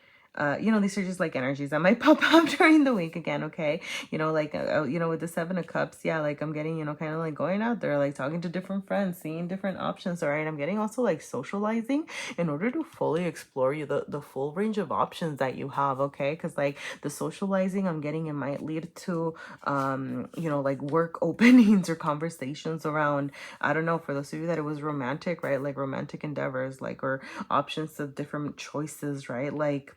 you know, these are just like energies that might pop up during the week again, okay? You know, like, you know, with the Seven of Cups, yeah, like I'm getting, you know, kind of like going out there, like talking to different friends, seeing different options, all right? I'm getting also like socializing in order to fully explore the full range of options that you have, okay? Because like the socializing I'm getting, it might lead to, you know, like work openings or conversations around, I don't know, for those of you that it was romantic, right? Like romantic endeavors, like, or options of different choices, right? Like,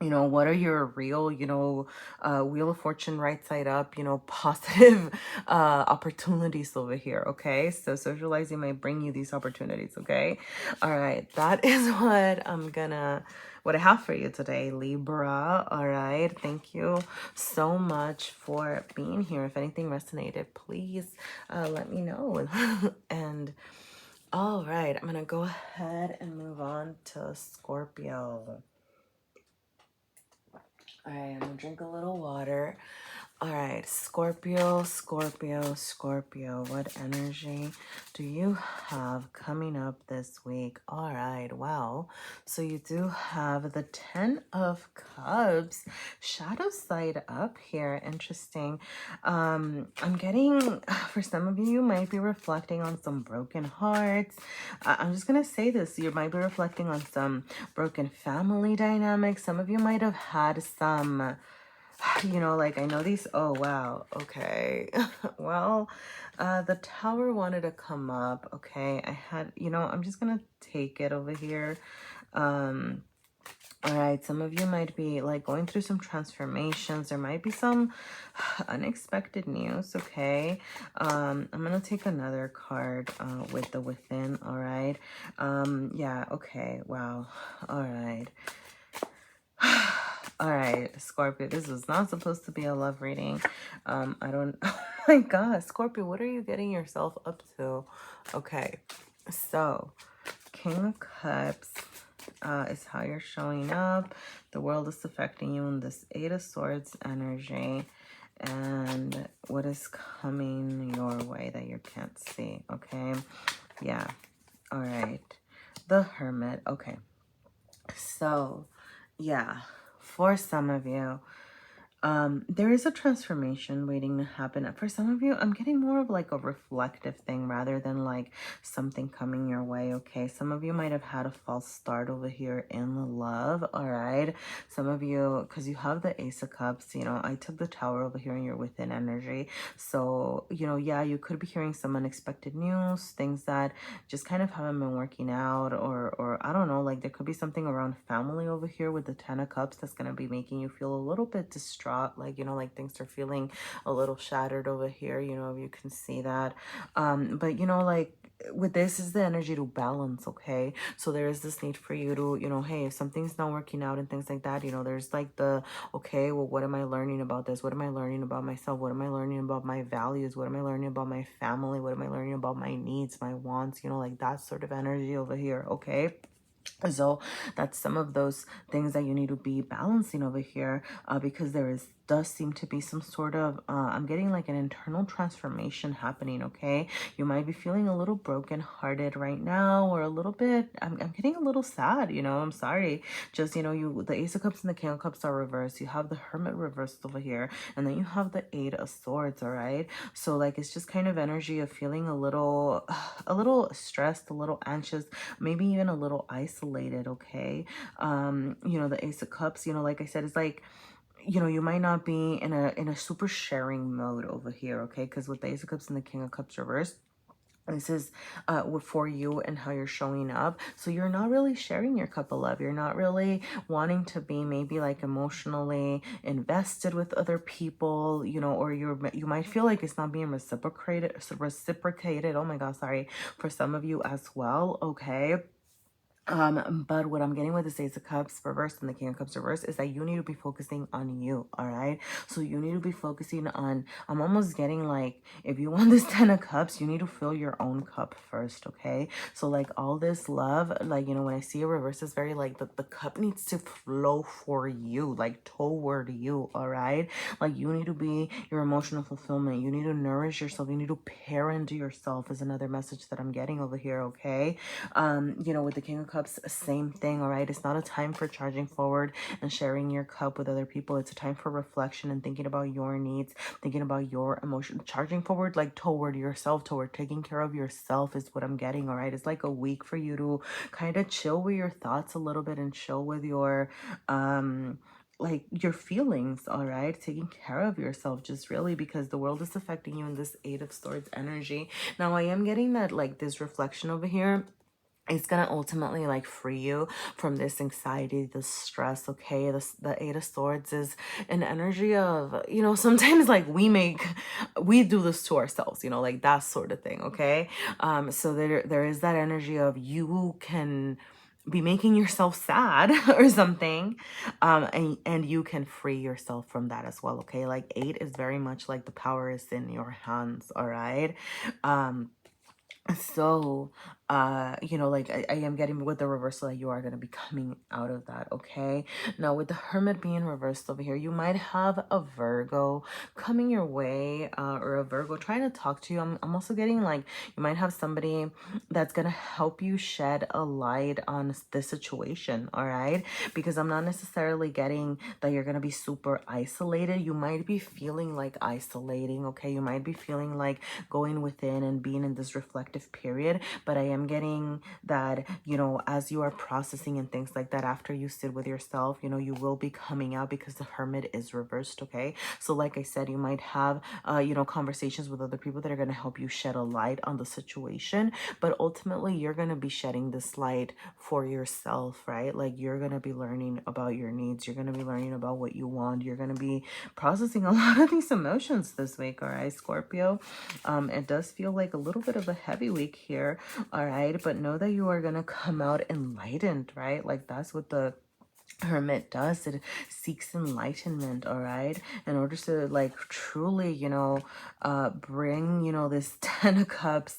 you know, what are your real, you know, Wheel of Fortune right side up, you know, positive opportunities over here, okay? So socializing might bring you these opportunities, okay? All right, that is what I have for you today, Libra. All right, thank you so much for being here. If anything resonated, please let me know. And all right, I'm gonna go ahead and move on to Scorpio. All right, I'm gonna drink a little water. All right, Scorpio, Scorpio, Scorpio. What energy do you have coming up this week? All right, well, so you do have the 10 of Cups, shadow side up here. Interesting. I'm getting, for some of you, you might be reflecting on some broken hearts. I'm just gonna say this, you might be reflecting on some broken family dynamics. Some of you might have had some, you know, like I know these, oh wow, okay. Well, the tower wanted to come up, okay. I had, you know, I'm just gonna take it over here. All right, some of you might be like going through some transformations. There might be some unexpected news, okay? I'm gonna take another card with the within, all right? Yeah, okay, wow, all right. All right, Scorpio, this was not supposed to be a love reading. I don't, oh my God, Scorpio, what are you getting yourself up to? Okay, so King of Cups is how you're showing up. The world is affecting you in this Eight of Swords energy. And what is coming your way that you can't see, okay? Yeah, all right. The Hermit, okay. So, yeah, for some of you, there is a transformation waiting to happen. For some of you, I'm getting more of like a reflective thing rather than like something coming your way, okay? Some of you might have had a false start over here in love, all right? Some of you, because you have the Ace of Cups, you know, I took the Tower over here and you're within energy. So, you know, yeah, you could be hearing some unexpected news, things that just kind of haven't been working out, or I don't know, like there could be something around family over here with the Ten of Cups that's going to be making you feel a little bit distraught distraught, like, you know, like things are feeling a little shattered over here, you know, if you can see that. But you know, like with this is the energy to balance, okay? So there is this need for you to, you know, hey, if something's not working out and things like that, you know, there's like the, okay, well, what am I learning about this? What am I learning about myself? What am I learning about my values? What am I learning about my family? What am I learning about my needs, my wants, you know, like that sort of energy over here, okay? So that's some of those things that you need to be balancing over here, because does seem to be some sort of I'm getting like an internal transformation happening, okay? You might be feeling a little broken-hearted right now, or a little bit, I'm getting a little sad, you know, I'm sorry. Just, you know, the Ace of Cups and the King of Cups are reversed. You have the Hermit reversed over here, and then you have the Eight of Swords, all right? So like it's just kind of energy of feeling a little stressed, a little anxious, maybe even a little isolated, okay? You know, the Ace of Cups, you know, like I said, it's like, you know, you might not be in a super sharing mode over here, okay? Because with the Ace of Cups and the King of Cups reversed, this is for you and how you're showing up. So you're not really sharing your cup of love. You're not really wanting to be maybe like emotionally invested with other people, you know, or you might feel like it's not being reciprocated. Oh my God, sorry, for some of you as well, okay? But what I'm getting with this Ace of Cups reversed and the King of Cups reversed is that you need to be focusing on you, all right? So you need to be focusing on, I'm almost getting like, if you want this 10 of Cups, you need to fill your own cup first, okay? So like all this love, like, you know, when I see a reverse, it's very like the cup needs to flow for you, like toward you, all right? Like you need to be your emotional fulfillment. You need to nourish yourself. You need to parent yourself is another message that I'm getting over here, okay? You know, with the King of Cups, same thing, all right? It's not a time for charging forward and sharing your cup with other people. It's a time for reflection and thinking about your needs, thinking about your emotion, charging forward like toward yourself, toward taking care of yourself is what I'm getting, all right? It's like a week for you to kind of chill with your thoughts a little bit and chill with your like your feelings, all right? Taking care of yourself, just really, because the world is affecting you in this Eight of Swords energy. Now I am getting that like this reflection over here, it's gonna ultimately like free you from this anxiety, this stress, okay? The Eight of Swords is an energy of, you know, sometimes like we do this to ourselves, you know, like that sort of thing, okay? So there is that energy of you can be making yourself sad or something, and you can free yourself from that as well, okay? Like 8 is very much like the power is in your hands, all right? So you know, like I am getting with the reversal that you are going to be coming out of that, okay? Now with the Hermit being reversed over here, you might have a Virgo coming your way, or a Virgo trying to talk to you. I'm also getting like you might have somebody that's going to help you shed a light on this situation, all right? Because I'm not necessarily getting that you're going to be super isolated. You might be feeling like isolating, okay? You might be feeling like going within and being in this reflective period, but I am getting that, you know, as you are processing and things like that, after you sit with yourself, you know, you will be coming out because the Hermit is reversed, okay? So like I said, you might have, you know, conversations with other people that are going to help you shed a light on the situation, but ultimately you're going to be shedding this light for yourself, right? Like you're going to be learning about your needs. You're going to be learning about what you want. You're going to be processing a lot of these emotions this week, all right, Scorpio? It does feel like a little bit of a heavy week here, all right? But know that you are going to come out enlightened, right? Like that's what the Hermit does. It seeks enlightenment, all right, in order to like truly, you know, bring, you know, this 10 of Cups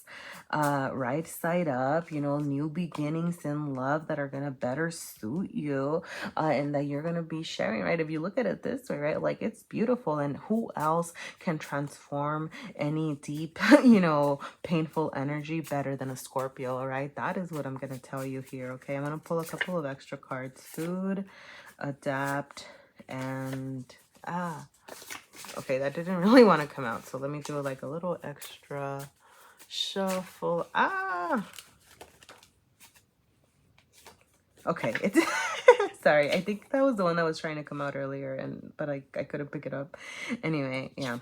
right side up, you know, new beginnings in love that are gonna better suit you, and that you're gonna be sharing, right? If you look at it this way, right, like it's beautiful, and who else can transform any deep you know, painful energy better than a Scorpio, all right? That is what I'm gonna tell you here, okay? I'm gonna pull a couple of extra cards. Food, adapt, and okay, that didn't really want to come out, so let me do like a little extra shuffle. Okay, it's sorry, I think that was the one that was trying to come out earlier, but I couldn't pick it up. Anyway, yeah.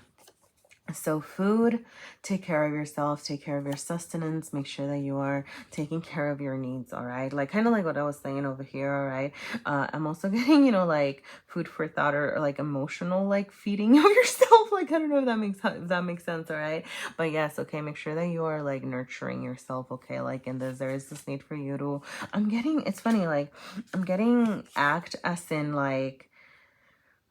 So food, take care of yourself, take care of your sustenance, make sure that you are taking care of your needs, all right? Like kind of like what I was saying over here, all right? I'm also getting, like food for thought, or like emotional like feeding of yourself. Like I don't know if that makes sense, all right? But yes, okay, make sure that you are like nurturing yourself, okay? Like in this, there is this need for you to, it's funny, like I'm getting act as in like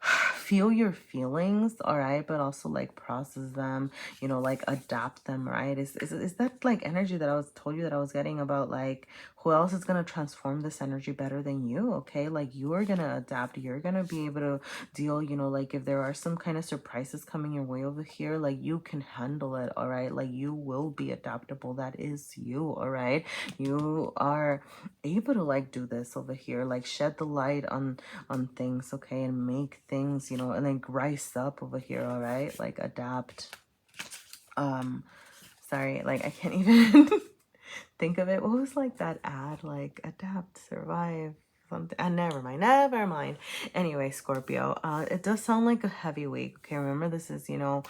feel your feelings, all right, but also like process them, like adapt them, right? Is that like energy that I was told you that I was getting about, like who else is going to transform this energy better than you? Okay, like you are going to adapt, you're going to be able to deal, like if there are some kind of surprises coming your way over here, like you can handle it, all right? Like you will be adaptable. That is you, all right? You are able to like do this over here, like shed the light on things, okay, and make things, and then rise up over here, all right? Like adapt. Sorry, like I can't even think of it. What was like that ad, like adapt, survive, something? Never mind. Anyway, Scorpio, it does sound like a heavy week. Okay, remember this is, a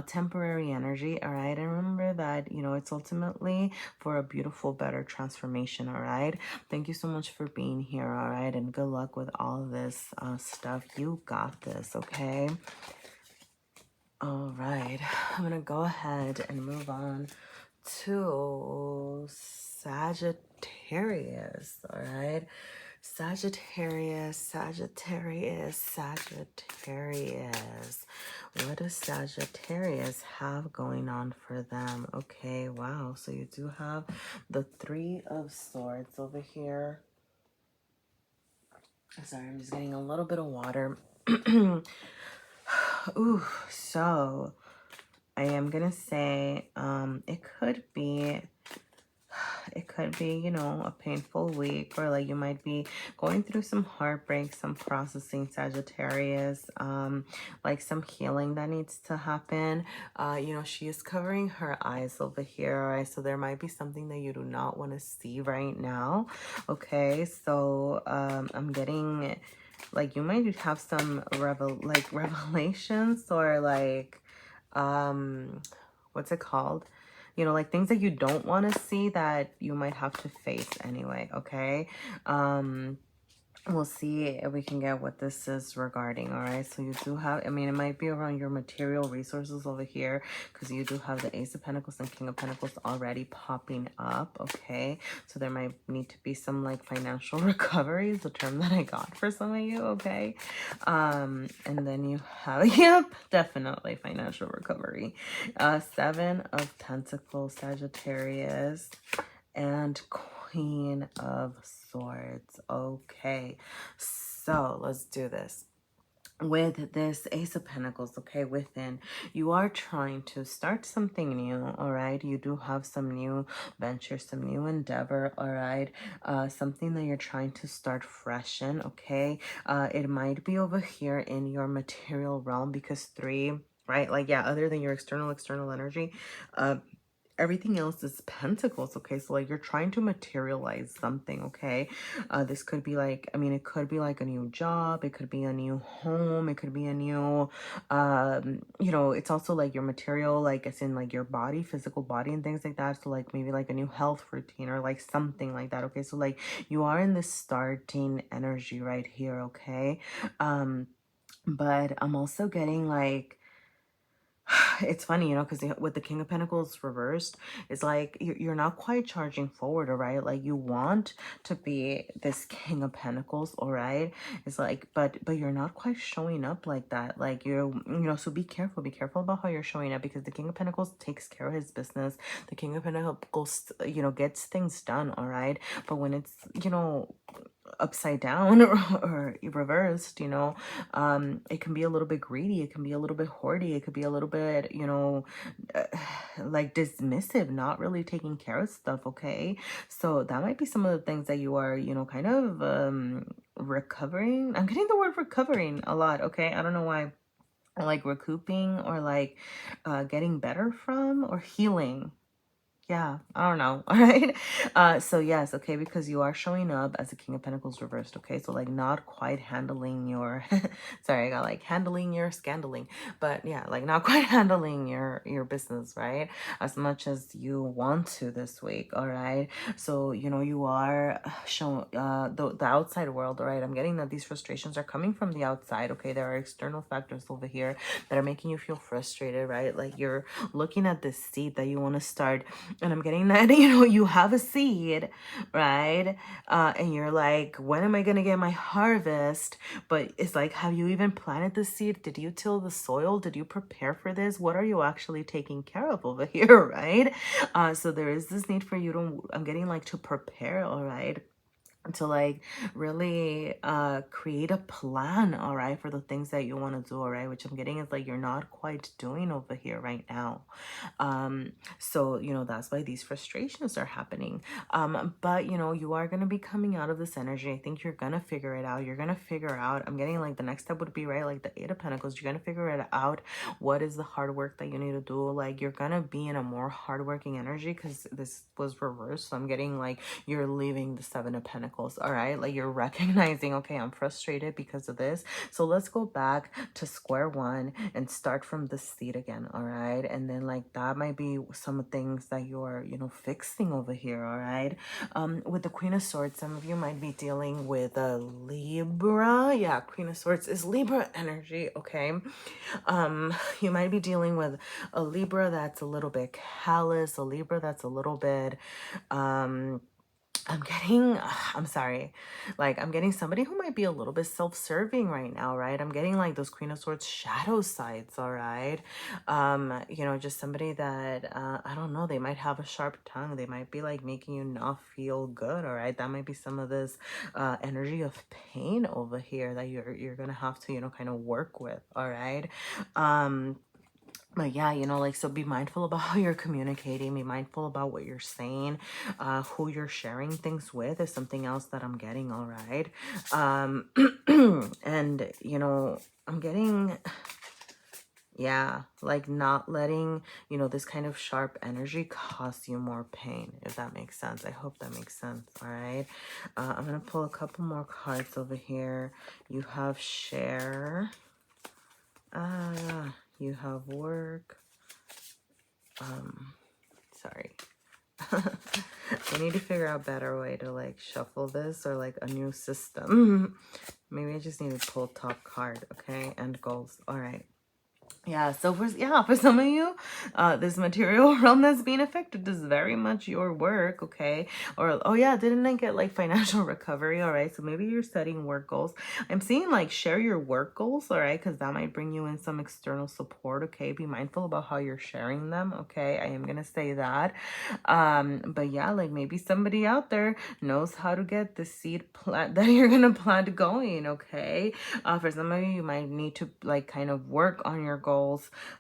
temporary energy, all right? And remember that, it's ultimately for a beautiful, better transformation, all right? Thank you so much for being here, all right? And good luck with all this stuff. You got this, okay? All right, I'm gonna go ahead and move on to Sagittarius, all right? Sagittarius. What does Sagittarius have going on for them? Okay, wow. So you do have the Three of Swords over here. Sorry, I'm just getting a little bit of water. Ooh, so I am gonna say it could be, a painful week, or like you might be going through some heartbreak, some processing, Sagittarius, like some healing that needs to happen. She is covering her eyes over here, all right? So there might be something that you do not want to see right now, okay? So I'm getting, like, you might have some revelations, or like, what's it called? Like things that you don't want to see that you might have to face anyway, okay? We'll see if we can get what this is regarding, all right? So you do have, it might be around your material resources over here, because you do have the Ace of Pentacles and King of Pentacles already popping up, okay? So there might need to be some like financial recovery is the term that I got for some of you, okay? And then you have, yep, definitely financial recovery. Seven of Pentacles, Sagittarius, and Queen of Swords. Okay, so let's do this. With this Ace of Pentacles, okay, within, you are trying to start something new, all right? You do have some new venture, some new endeavor, all right? Something that you're trying to start fresh in, okay? It might be over here in your material realm, because three, right? Like, yeah, other than your external energy, everything else is pentacles, okay? So like you're trying to materialize something, okay? This could be like, it could be like a new job, it could be a new home, it could be a new it's also like your material, like as in like your body, physical body and things like that. So like maybe like a new health routine, or like something like that, okay? So like you are in this starting energy right here, okay? But I'm also getting like, it's funny, because with the King of Pentacles reversed, it's like you're not quite charging forward, all right? Like you want to be this King of Pentacles, all right? It's like, but you're not quite showing up like that. Like so be careful about how you're showing up, because the King of Pentacles takes care of his business. The King of Pentacles, gets things done, all right? But when it's, upside down, or reversed, it can be a little bit greedy, it can be a little bit hoardy, it could be a little bit, uh, like dismissive, not really taking care of stuff, okay? So that might be some of the things that you are, kind of recovering. I'm getting the word recovering a lot, okay? I don't know why. Like recouping, or like getting better from, or healing. Yeah, I don't know. All right. So yes, okay, because you are showing up as a King of Pentacles reversed, okay? So like not quite handling your sorry, I got like handling your scandaling, but yeah, like not quite handling your business, right? As much as you want to this week, all right? So, you know, you are showing the outside world, all right? I'm getting that these frustrations are coming from the outside, okay? There are external factors over here that are making you feel frustrated, right? Like you're looking at this seed that you want to start, and I'm getting that, you know, you have a seed, right? And you're like, when am I going to get my harvest? But it's like, have you even planted the seed? Did you till the soil? Did you prepare for this? What are you actually taking care of over here, right? So there is this need for you to, I'm getting like to prepare, all right? To like really create a plan, all right, for the things that you want to do, all right, which I'm getting is like you're not quite doing over here right now. So you know, that's why these frustrations are happening. But you know, you are going to be coming out of this energy. I think you're going to figure it out. You're going to figure out, I'm getting like the next step would be, right, like the Eight of Pentacles. You're going to figure it out. What is the hard work that you need to do? Like you're going to be in a more hardworking energy because this was reversed. So I'm getting like you're leaving the Seven of Pentacles, all right? Like you're recognizing, okay, I'm frustrated because of this. So let's go back to square one and start from the seat again, all right? And then like that might be some things that you're, you know, fixing over here, all right? With the Queen of Swords, some of you might be dealing with a Libra. Yeah, Queen of Swords is Libra energy, okay? You might be dealing with a Libra that's a little bit callous, a Libra that's a little bit I'm getting, I'm sorry, like I'm getting somebody who might be a little bit self-serving right now, right? I'm getting like those Queen of Swords shadow sides, all right? You know, just somebody that, I don't know, they might have a sharp tongue. They might be like making you not feel good, all right? That might be some of this energy of pain over here that you're gonna have to, you know, kind of work with, all right? But yeah, you know, like, so be mindful about how you're communicating, be mindful about what you're saying, who you're sharing things with is something else that I'm getting, all right? And, you know, I'm getting, yeah, like not letting, you know, this kind of sharp energy cause you more pain, if that makes sense. I hope that makes sense, all right? I'm going to pull a couple more cards over here. You have share, you have work, sorry. I need to figure out a better way to like shuffle this, or like a new system. Maybe I just need to pull top card, okay? And goals. All right. Yeah, so for some of you, this material realm that's being affected is very much your work, okay? Or, oh yeah, didn't I get like financial recovery? All right, so maybe you're setting work goals. I'm seeing like share your work goals, all right? Because that might bring you in some external support, okay? Be mindful about how you're sharing them, okay? I am gonna say that. But yeah, like maybe somebody out there knows how to get the seed plant that you're gonna plant going, okay? For some of you, you might need to like kind of work on your goals.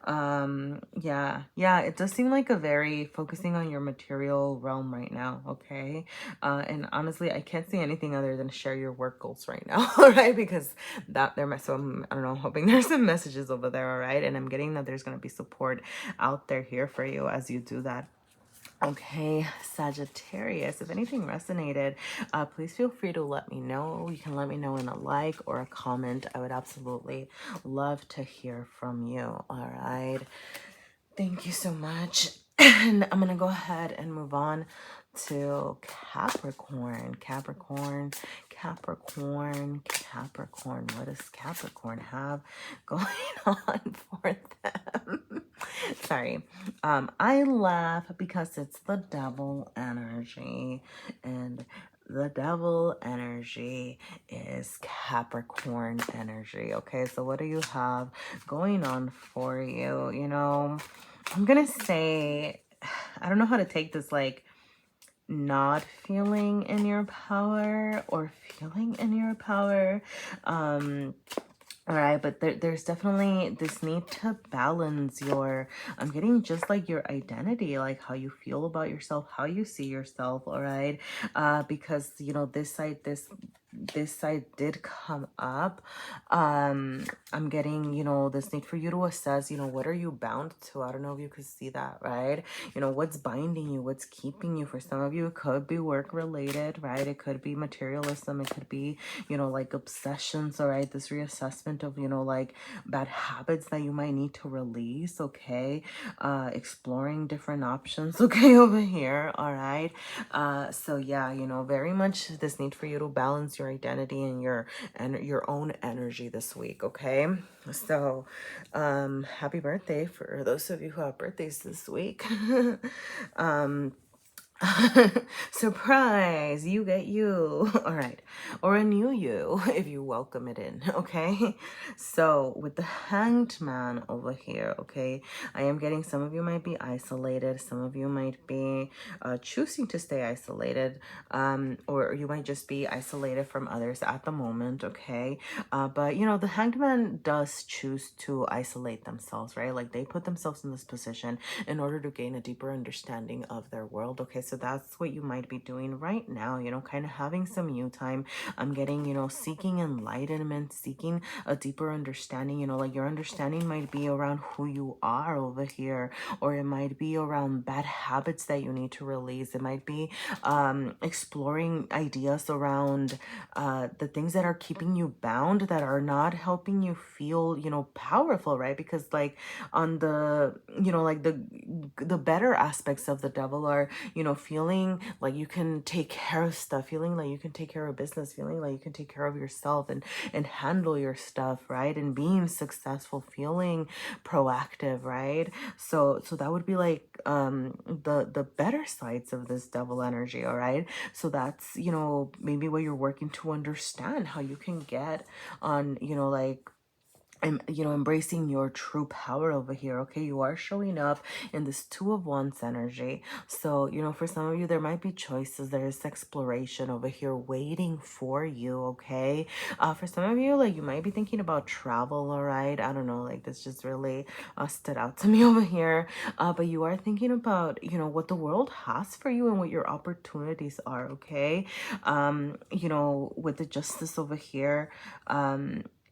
Yeah, it does seem like a very focusing on your material realm right now, okay? And honestly, I can't see anything other than share your work goals right now, all right? Because that there might, so I don't know, I'm hoping there's some messages over there, all right? And I'm getting that there's going to be support out there here for you as you do that. Okay, Sagittarius, if anything resonated, please feel free to let me know. You can let me know in a like or a comment. I would absolutely love to hear from you. All right. Thank you so much. And I'm going to go ahead and move on to Capricorn. Capricorn. What does Capricorn have going on for them? Sorry. I laugh because it's the devil energy, and the devil energy is Capricorn energy. Okay, so what do you have going on for you? You know, I'm gonna say, I don't know how to take this, like not feeling in your power or feeling in your power. All right, but there's definitely this need to balance your, I'm getting just like your identity, like how you feel about yourself, how you see yourself, all right? Because, you know, this side, this this side did come up. I'm getting, this need for you to assess, what are you bound to? I don't know if you could see that, right? What's binding you, what's keeping you. For some of you, it could be work related, right? It could be materialism. It could be, like obsessions, all right? This reassessment of, like bad habits that you might need to release, okay? Exploring different options, okay, over here, all right? So yeah, very much this need for you to balance your identity and your own energy this week, okay? So happy birthday for those of you who have birthdays this week. um Surprise, you get you. All right. Or a new you if you welcome it in. Okay. So with the Hanged Man over here, okay, I am getting some of you might be isolated. Some of you might be choosing to stay isolated. Or you might just be isolated from others at the moment. Okay. But the Hanged Man does choose to isolate themselves, right? Like they put themselves in this position in order to gain a deeper understanding of their world. Okay, so that's what you might be doing right now, kind of having some you time. I'm getting, seeking enlightenment, seeking a deeper understanding. Like your understanding might be around who you are over here, or it might be around bad habits that you need to release. It might be exploring ideas around the things that are keeping you bound, that are not helping you feel, powerful, right? Because like on the, like the better aspects of the devil are, feeling like you can take care of stuff, feeling like you can take care of business, feeling like you can take care of yourself and handle your stuff, right? And being successful, feeling proactive, right? So that would be like the better sides of this devil energy, all right? So that's, maybe what you're working to understand, how you can get on, like embracing your true power over here. Okay, you are showing up in this Two of Wands energy. So for some of you, there might be choices. There's exploration over here waiting for you. Okay, for some of you, like you might be thinking about travel. All right, I don't know, like this just really stood out to me over here. But you are thinking about what the world has for you and what your opportunities are. Okay, with the Justice over here,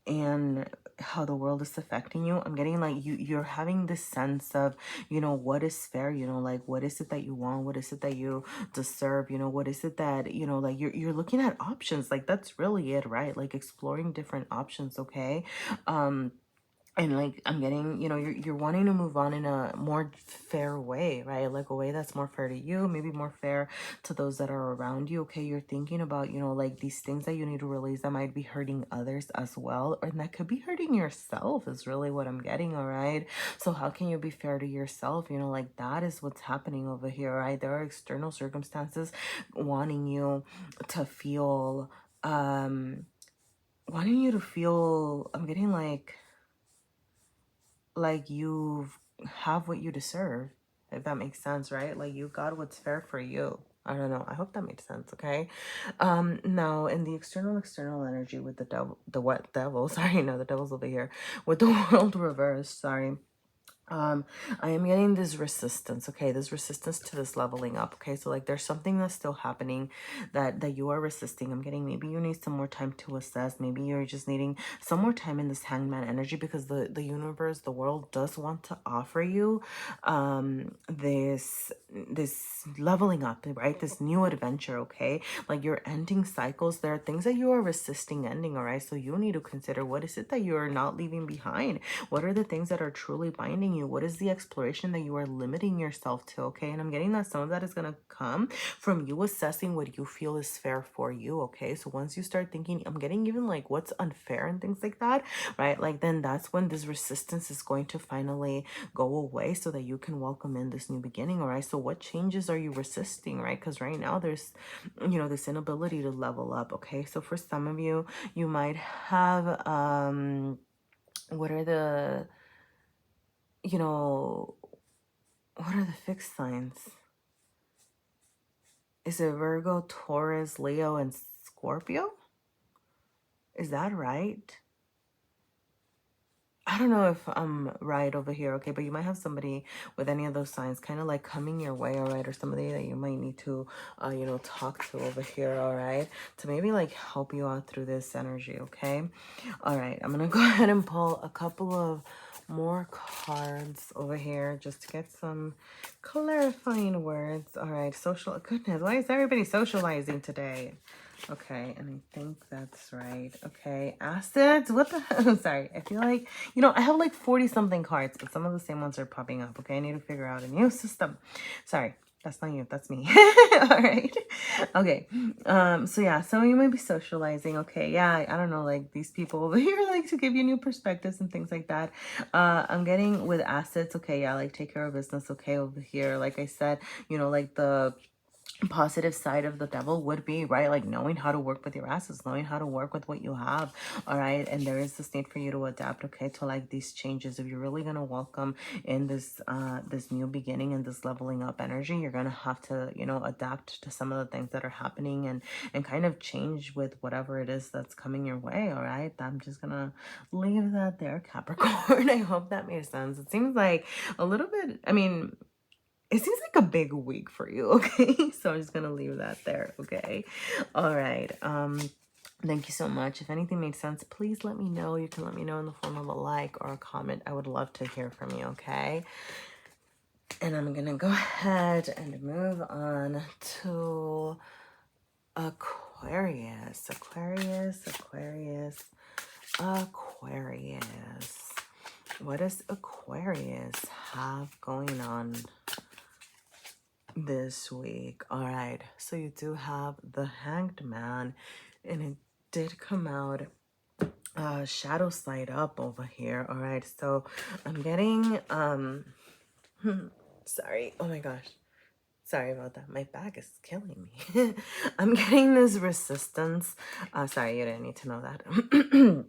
and how the world is affecting you. I'm getting like you're having this sense of, what is fair, like what is it that you want, what is it that you deserve, what is it that, like you're looking at options. Like that's really it, right? Like exploring different options, okay? And like I'm getting, you're wanting to move on in a more fair way, right? Like a way that's more fair to you, maybe more fair to those that are around you. Okay, you're thinking about, like these things that you need to release that might be hurting others as well, or that could be hurting yourself is really what I'm getting. All right, so how can you be fair to yourself? Like that is what's happening over here, right? There are external circumstances wanting you to feel, wanting you to feel, I'm getting like you have what you deserve, if that makes sense, right? Like you got what's fair for you. I don't know, I hope that makes sense. Okay, now in the external energy with the devil, the what devil, sorry, no, the devil's over here with the world reversed, sorry. um I am getting this resistance, okay, this resistance to this leveling up. Okay, so like there's something that's still happening that you are resisting. I'm getting maybe you need some more time to assess. Maybe you're just needing some more time in this hangman energy, because the universe, the world does want to offer you this leveling up, right? This new adventure. Okay, like you're ending cycles. There are things that you are resisting ending, all right? So you need to consider, what is it that you're not leaving behind? What are the things that are truly binding you? What is the exploration that you are limiting yourself to? Okay, and I'm getting that some of that is going to come from you assessing what you feel is fair for you. Okay, so once you start thinking, I'm getting even like what's unfair and things like that, right? Like then that's when this resistance is going to finally go away, so that you can welcome in this new beginning. All right, so what changes are you resisting, right? Because right now there's this inability to level up. Okay, so for some of you, you might have what are the what are the fixed signs? Is it Virgo, Taurus, Leo, and Scorpio? Is that right? I don't know if I'm right over here, okay, but you might have somebody with any of those signs kind of like coming your way, all right, or somebody that you might need to, you know, talk to over here, all right, to maybe like help you out through this energy, okay? All right, I'm gonna go ahead and pull a couple of more cards over here just to get some clarifying words. All right, goodness, why is everybody socializing today? Okay, and I think that's right. Okay, assets. What the hell? Sorry, I feel like, you know, I have like 40 something cards, but some of the same ones are popping up. Okay, I need to figure out a new system. Sorry, that's not you, that's me. All right. Okay. So yeah, some of you might be socializing. Okay, yeah, I don't know, like these people over here like to give you new perspectives and things like that. I'm getting with assets. Okay, yeah, like take care of business. Okay, over here, like I said, you know, like the positive side of the devil would be, right, like knowing how to work with your assets, knowing how to work with what you have, all right, and there is this need for you to adapt, okay, to like these changes. If you're really going to welcome in this this new beginning and this leveling up energy, you're going to have to, you know, adapt to some of the things that are happening and kind of change with whatever it is that's coming your way, all right. I'm just gonna leave that there, Capricorn. I hope that made sense. It seems like a little bit, I mean, it seems like a big week for you, okay? So I'm just gonna leave that there, okay? All right. Thank you so much. If anything made sense, please let me know. You can let me know in the form of a like or a comment. I would love to hear from you, okay? And I'm gonna go ahead and move on to Aquarius. Aquarius, Aquarius, Aquarius. What does Aquarius have going on this week? All right, so you do have the Hanged Man, and it did come out shadow side up over here. All right, so I'm getting sorry, oh my gosh, sorry about that, my bag is killing me. I'm getting this resistance, sorry, you didn't need to know that.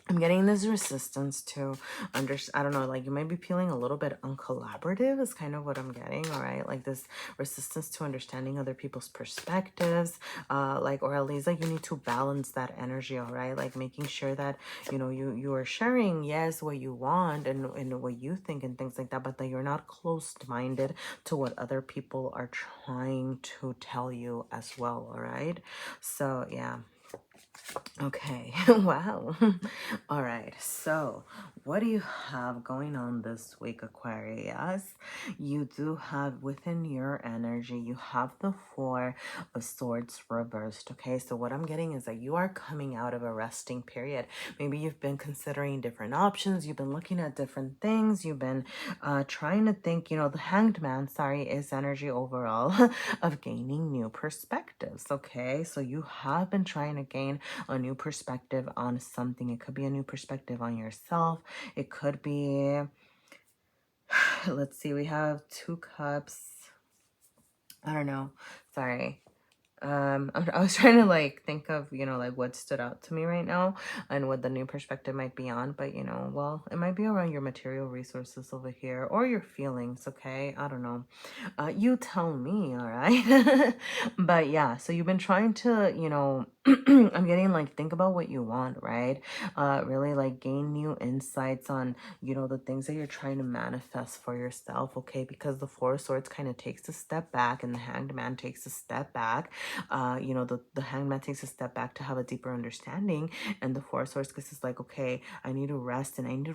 I'm getting this resistance to I don't know, like you might be feeling a little bit uncollaborative is kind of what I'm getting, all right? Like this resistance to understanding other people's perspectives, like, or at least like you need to balance that energy, all right? Like making sure that, you know, you are sharing, yes, what you want and what you think and things like that, but that you're not closed-minded to what other people are trying to tell you as well, all right? So, yeah. Okay, wow. All right, so what do you have going on this week, Aquarius? You do have within your energy, you have the Four of Swords reversed, okay? So what I'm getting is that you are coming out of a resting period. Maybe you've been considering different options, you've been looking at different things, you've been trying to think, you know, the Hanged Man, sorry, is energy overall of gaining new perspectives, okay? So you have been trying to gain a new perspective on something. It could be a new perspective on yourself. It could be, let's see, we have 2 cups. I don't know. Sorry. I was trying to like think of, you know, like what stood out to me right now and what the new perspective might be on, but you know, well, it might be around your material resources over here or your feelings, okay? I don't know. You tell me, all right? But yeah, so you've been trying to, you know, I'm getting like think about what you want, right? Really like gain new insights on, you know, the things that you're trying to manifest for yourself, okay? Because the Four of Swords kind of takes a step back and the Hanged Man takes a step back. You know, the Hanged Man takes a step back to have a deeper understanding, and the Four of Swords because it's like, okay, I need to rest and I need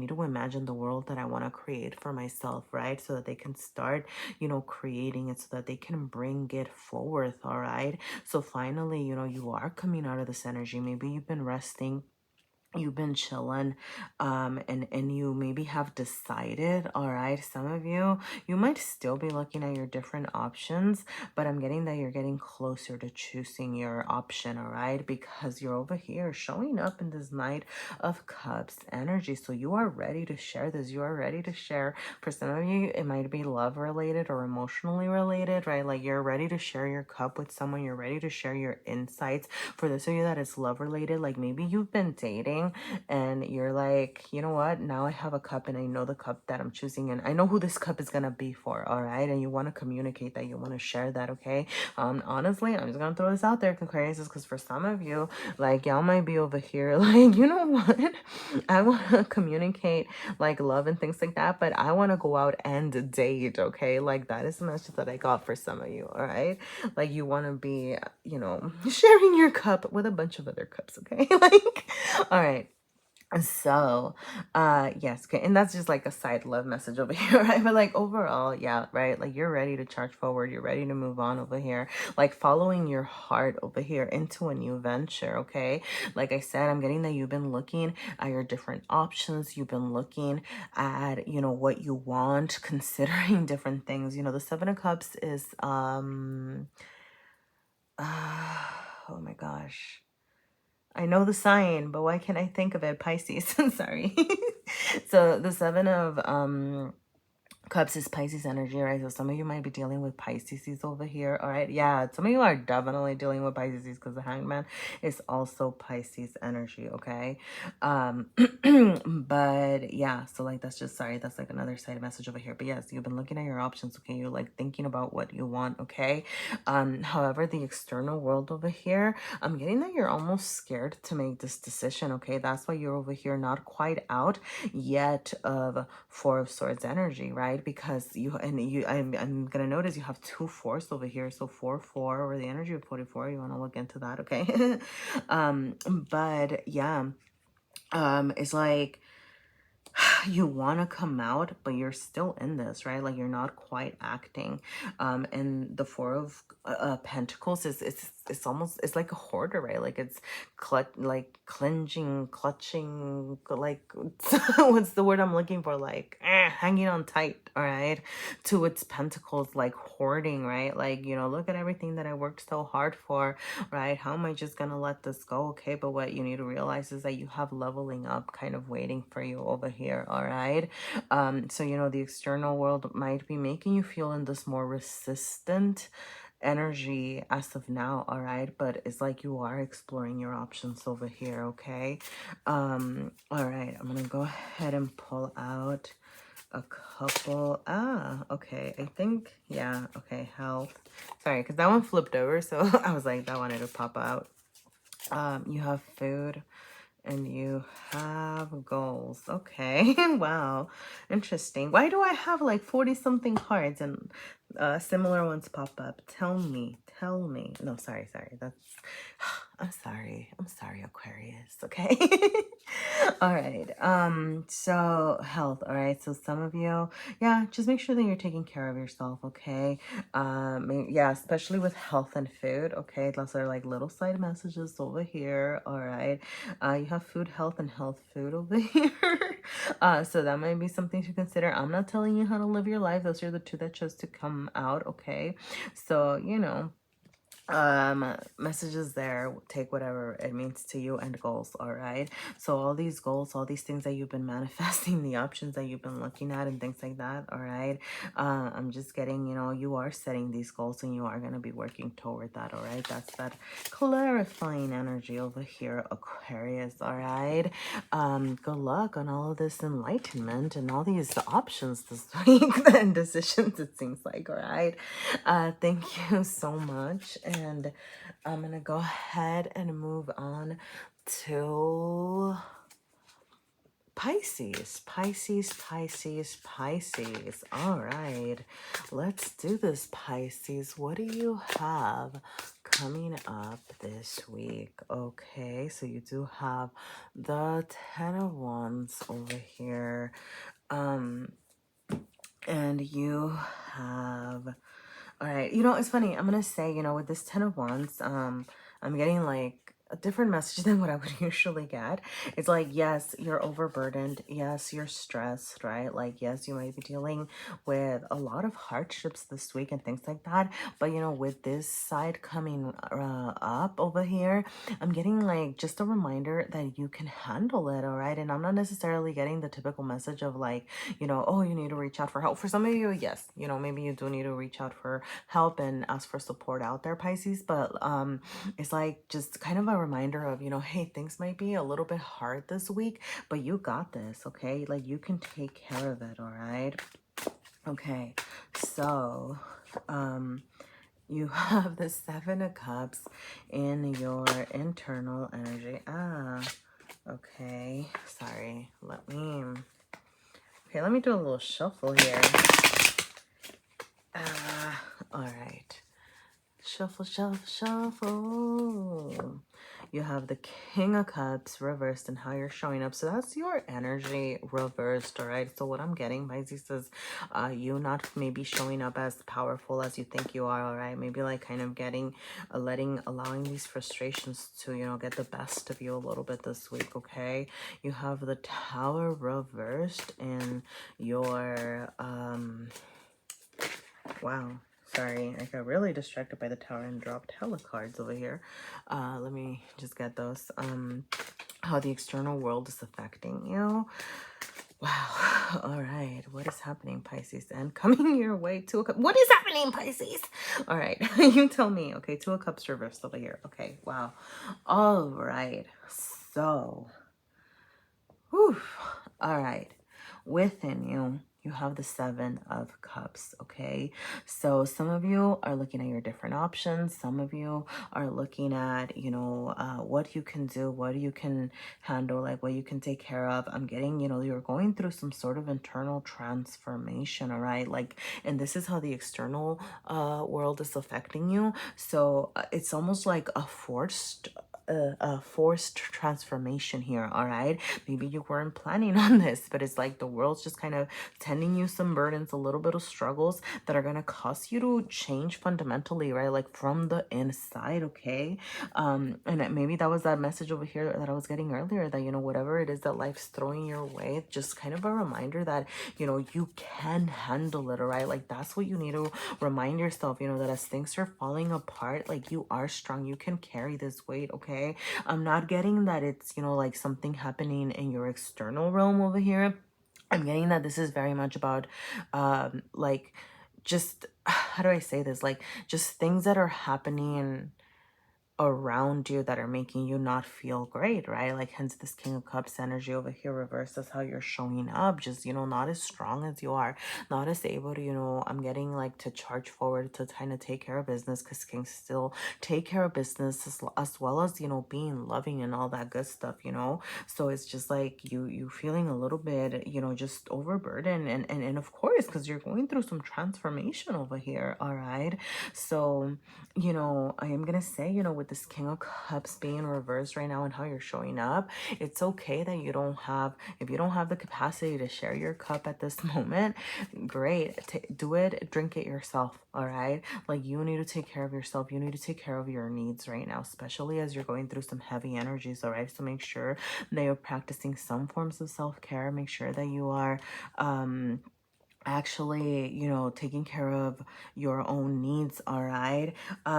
to imagine the world that I want to create for myself, right? So that they can start, you know, creating it so that they can bring it forward, all right? So finally, you know, you are coming out of this energy. Maybe you've been resting, you've been chilling, and you maybe have decided, all right, some of you might still be looking at your different options, but I'm getting that you're getting closer to choosing your option, all right, because you're over here showing up in this Knight of Cups energy. So you are ready to share this. You are ready to share. For some of you, it might be love related or emotionally related, right? Like you're ready to share your cup with someone, you're ready to share your insights. For those of you that is love related, like maybe you've been dating something and you're like, you know what, now I have a cup and I know the cup that I'm choosing and I know who this cup is gonna be for, all right? And you want to communicate that, you want to share that, okay? Honestly, I'm just gonna throw this out there, Aquarius, because for some of you, like, y'all might be over here like, you know what, I want to communicate like love and things like that, but I want to go out and date, okay? Like, that is the message that I got for some of you, all right? Like, you want to be, you know, sharing your cup with a bunch of other cups, okay? Like, all right. So, yes, okay, and that's just like a side love message over here, right? But like overall, yeah, right? Like, you're ready to charge forward, you're ready to move on over here, like following your heart over here into a new venture, okay? Like I said, I'm getting that you've been looking at your different options, you've been looking at, you know, what you want, considering different things. You know, the Seven of Cups is, oh my gosh. I know the sign, but why can't I think of it? Pisces. Sorry. So the Seven of Cups is Pisces energy, right? So some of you might be dealing with Pisces over here, all right? Yeah, some of you are definitely dealing with Pisces because the Hangman is also Pisces energy, okay? But yeah, so like that's just, sorry, that's like another side message over here. But yes, you've been looking at your options, okay? You're like thinking about what you want, okay? However, the external world over here, I'm getting that you're almost scared to make this decision, okay? That's why you're over here not quite out yet of Four of Swords energy, right? Because I'm gonna notice you have two fours over here, so 4 or the energy of 44. You want to look into that, okay? But yeah, it's like you want to come out, but you're still in this, right? Like, you're not quite acting. And the Four of Pentacles is it's almost, it's like a hoarder, right? Like, it's clutching, like what's the word I'm looking for? Like, hanging on tight, all right, to its pentacles, like hoarding, right? Like, you know, look at everything that I worked so hard for, right? How am I just gonna let this go? Okay, but what you need to realize is that you have leveling up kind of waiting for you over here, all right? So, you know, the external world might be making you feel in this more resistant energy as of now, all right? But it's like you are exploring your options over here, okay? All right, I'm gonna go ahead and pull out a couple. Okay, I think, yeah, okay, health. Sorry, because that one flipped over, so I was like, that wanted to pop out. You have food and you have goals. Okay. Wow, interesting. Why do I have like 40 something cards and similar ones pop up? Tell me, no, sorry, that's I'm sorry, Aquarius, okay? All right, so health, all right, so some of you, yeah, just make sure that you're taking care of yourself, okay? Yeah, especially with health and food, okay? Those are like little side messages over here, all right? You have food, health, and health food over here. So that might be something to consider. I'm not telling you how to live your life. Those are the two that chose to come out, okay? So, you know, messages there, take whatever it means to you, and goals, all right? So all these goals, all these things that you've been manifesting, the options that you've been looking at and things like that, all right? I'm just getting, you know, you are setting these goals and you are going to be working toward that, all right? That's that clarifying energy over here, Aquarius, all right? Good luck on all of this enlightenment and all these options this week and decisions, it seems like, all right? Thank you so much, and I'm gonna go ahead and move on to Pisces. All right, let's do this, Pisces. What do you have coming up this week? Okay, so you do have the Ten of Wands over here, and you have, all right, you know, it's funny. I'm gonna say, you know, with this Ten of Wands, I'm getting like a different message than what I would usually get. It's like, yes, you're overburdened. Yes, you're stressed, right? Like, yes, you might be dealing with a lot of hardships this week and things like that. But, you know, with this side coming up over here, I'm getting like just a reminder that you can handle it, all right? And I'm not necessarily getting the typical message of like, you know, oh, you need to reach out for help. For some of you, yes, you know, maybe you do need to reach out for help and ask for support out there, Pisces. But it's like just kind of a reminder of, you know, hey, things might be a little bit hard this week, but you got this, okay? Like, you can take care of it, all right? Okay, so you have the Seven of Cups in your internal energy. Okay, sorry. Let me do a little shuffle here. All right. Shuffle, shuffle, shuffle. You have the King of Cups reversed and how you're showing up. So that's your energy reversed, all right? So what I'm getting, Pisces, is you not maybe showing up as powerful as you think you are, all right? Maybe like kind of getting, allowing these frustrations to, you know, get the best of you a little bit this week, okay? You have the Tower reversed in your, wow. Sorry, I got really distracted by the tower and dropped hella cards over here. Let me just get those. How the external world is affecting you. Wow. All right. What is happening, Pisces? And coming your way, Two of Cups. What is happening, Pisces? All right. You tell me. Okay. Two of Cups reversed over here. Okay. Wow. All right. So, whew. All right. Within you, you have the Seven of Cups, okay? So some of you are looking at your different options. Some of you are looking at, you know, what you can do, what you can handle, like what you can take care of. I'm getting, you know, you're going through some sort of internal transformation, all right? Like, and this is how the external world is affecting you. So it's almost like a forced transformation here, all right? Maybe you weren't planning on this, but it's like the world's just kind of tending you some burdens, a little bit of struggles that are going to cause you to change fundamentally, right? Like from the inside, okay? And maybe that was that message over here that I was getting earlier, that, you know, whatever it is that life's throwing your way, just kind of a reminder that, you know, you can handle it, all right? Like that's what you need to remind yourself, you know, that as things are falling apart, like you are strong, you can carry this weight, okay? I'm not getting that it's, you know, like something happening in your external realm over here. I'm getting that this is very much about like just how do I say this? Like just things that are happening around you that are making you not feel great, right? Like hence this King of Cups energy over here reversed as how you're showing up, just, you know, not as strong as you are, not as able to, you know, I'm getting like to charge forward to kind of take care of business, because Kings still take care of business as well as, you know, being loving and all that good stuff, you know? So it's just like you feeling a little bit, you know, just overburdened, and of course, because you're going through some transformation over here, all right? So, you know, I am gonna say, you know, with this King of Cups being reversed right now and how you're showing up, it's okay that you don't have, if you don't have the capacity to share your cup at this moment, great, do it, drink it yourself, all right? Like you need to take care of yourself, you need to take care of your needs right now, especially as you're going through some heavy energies, all right? So make sure that you're practicing some forms of self-care, make sure that you are actually, you know, taking care of your own needs, all right?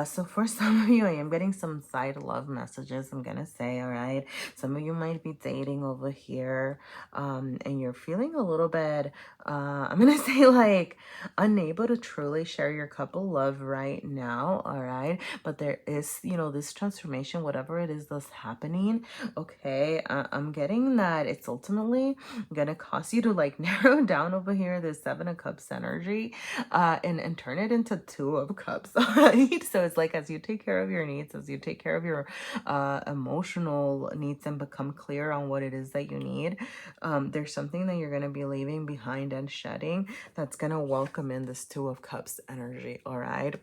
So for some of you, I am getting some side love messages, I'm gonna say, all right? Some of you might be dating over here, and you're feeling a little bit, I'm gonna say like unable to truly share your couple love right now, all right? But there is, you know, this transformation, whatever it is that's happening, okay? I'm getting that it's ultimately gonna cause you to like narrow down over here this Seven of Cups energy, and turn it into Two of Cups, all right? So it's like as you take care of your needs, as you take care of your emotional needs and become clear on what it is that you need, there's something that you're gonna be leaving behind and shedding that's gonna welcome in this Two of Cups energy, all right?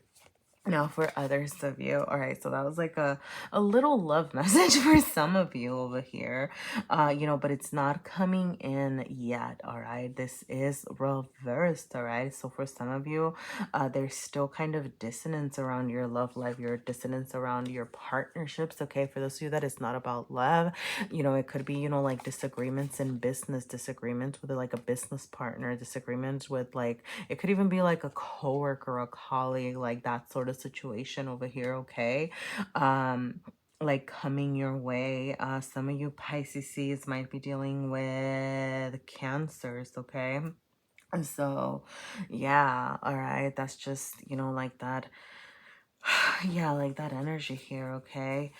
Now for others of you, all right, so that was like a little love message for some of you over here, you know, but it's not coming in yet, all right? This is reversed, all right? So for some of you, there's still kind of dissonance around your love life, your dissonance around your partnerships, okay? For those of you that it's not about love, you know, it could be, you know, like disagreements in business, disagreements with like a business partner, disagreements with like, it could even be like a coworker, a colleague, like that sort of situation over here, okay? Like coming your way. Some of you Pisces might be dealing with cancers, okay? And so yeah, all right, that's just, you know, like that. Yeah, like that energy here, okay?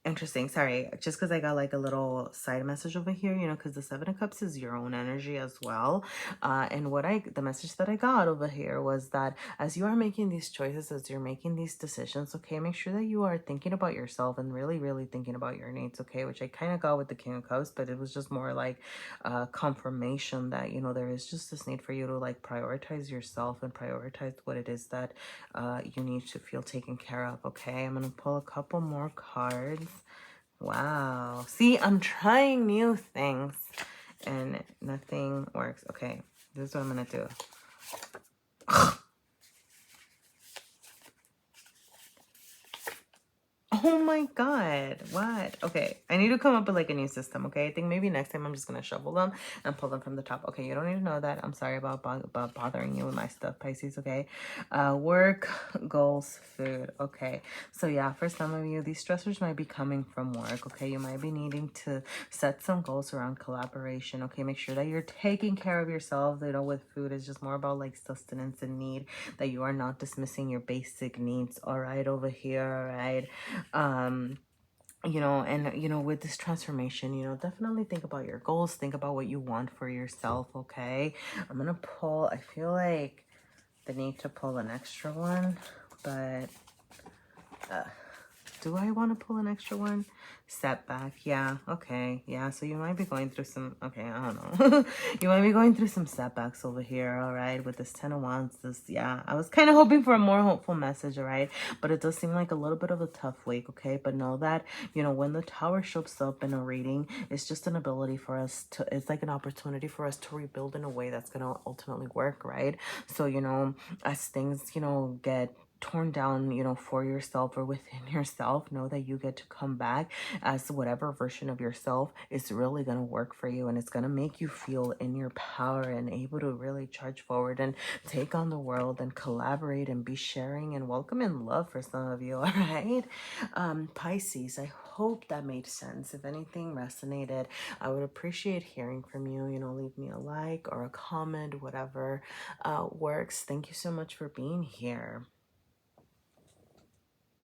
Interesting. Sorry, just because I got like a little side message over here, you know, because the Seven of Cups is your own energy as well. And the message that I got over here was that as you are making these choices, as you're making these decisions, okay, make sure that you are thinking about yourself and really, really thinking about your needs, okay, which I kind of got with the King of Cups, but it was just more like confirmation that, you know, there is just this need for you to like prioritize yourself and prioritize what it is that you need to feel taken care of, okay? I'm going to pull a couple more cards. Wow. See, I'm trying new things and nothing works. Okay, this is what I'm going to do. Oh my God, what? Okay, I need to come up with like a new system, okay? I think maybe next time I'm just going to shovel them and pull them from the top. Okay, you don't need to know that. I'm sorry about bothering you with my stuff, Pisces, okay? Work, goals, food, okay? So yeah, for some of you, these stressors might be coming from work, okay? You might be needing to set some goals around collaboration, okay? Make sure that you're taking care of yourself. You know, with food, it's just more about like sustenance and need, that you are not dismissing your basic needs, all right, over here, all right? You know, and you know, with this transformation, you know, definitely think about your goals, think about what you want for yourself, okay? I'm gonna pull, I feel like the need to pull an extra one, but do I want to pull an extra one? Setback. Yeah. Okay. Yeah. So you might be going through some, okay, I don't know. You might be going through some setbacks over here. All right. With this 10 of Wands, this, yeah, I was kind of hoping for a more hopeful message. All right. But it does seem like a little bit of a tough week. Okay. But know that, you know, when the Tower shows up in a reading, it's just an ability for us to, it's like an opportunity for us to rebuild in a way that's going to ultimately work. Right. So, you know, as things, you know, get torn down, you know, for yourself or within yourself, know that you get to come back as whatever version of yourself is really going to work for you, and it's going to make you feel in your power and able to really charge forward and take on the world and collaborate and be sharing and welcome and love for some of you. All right, Pisces, I hope that made sense. If anything resonated, I would appreciate hearing from you. You know, leave me a like or a comment, whatever works. Thank you so much for being here.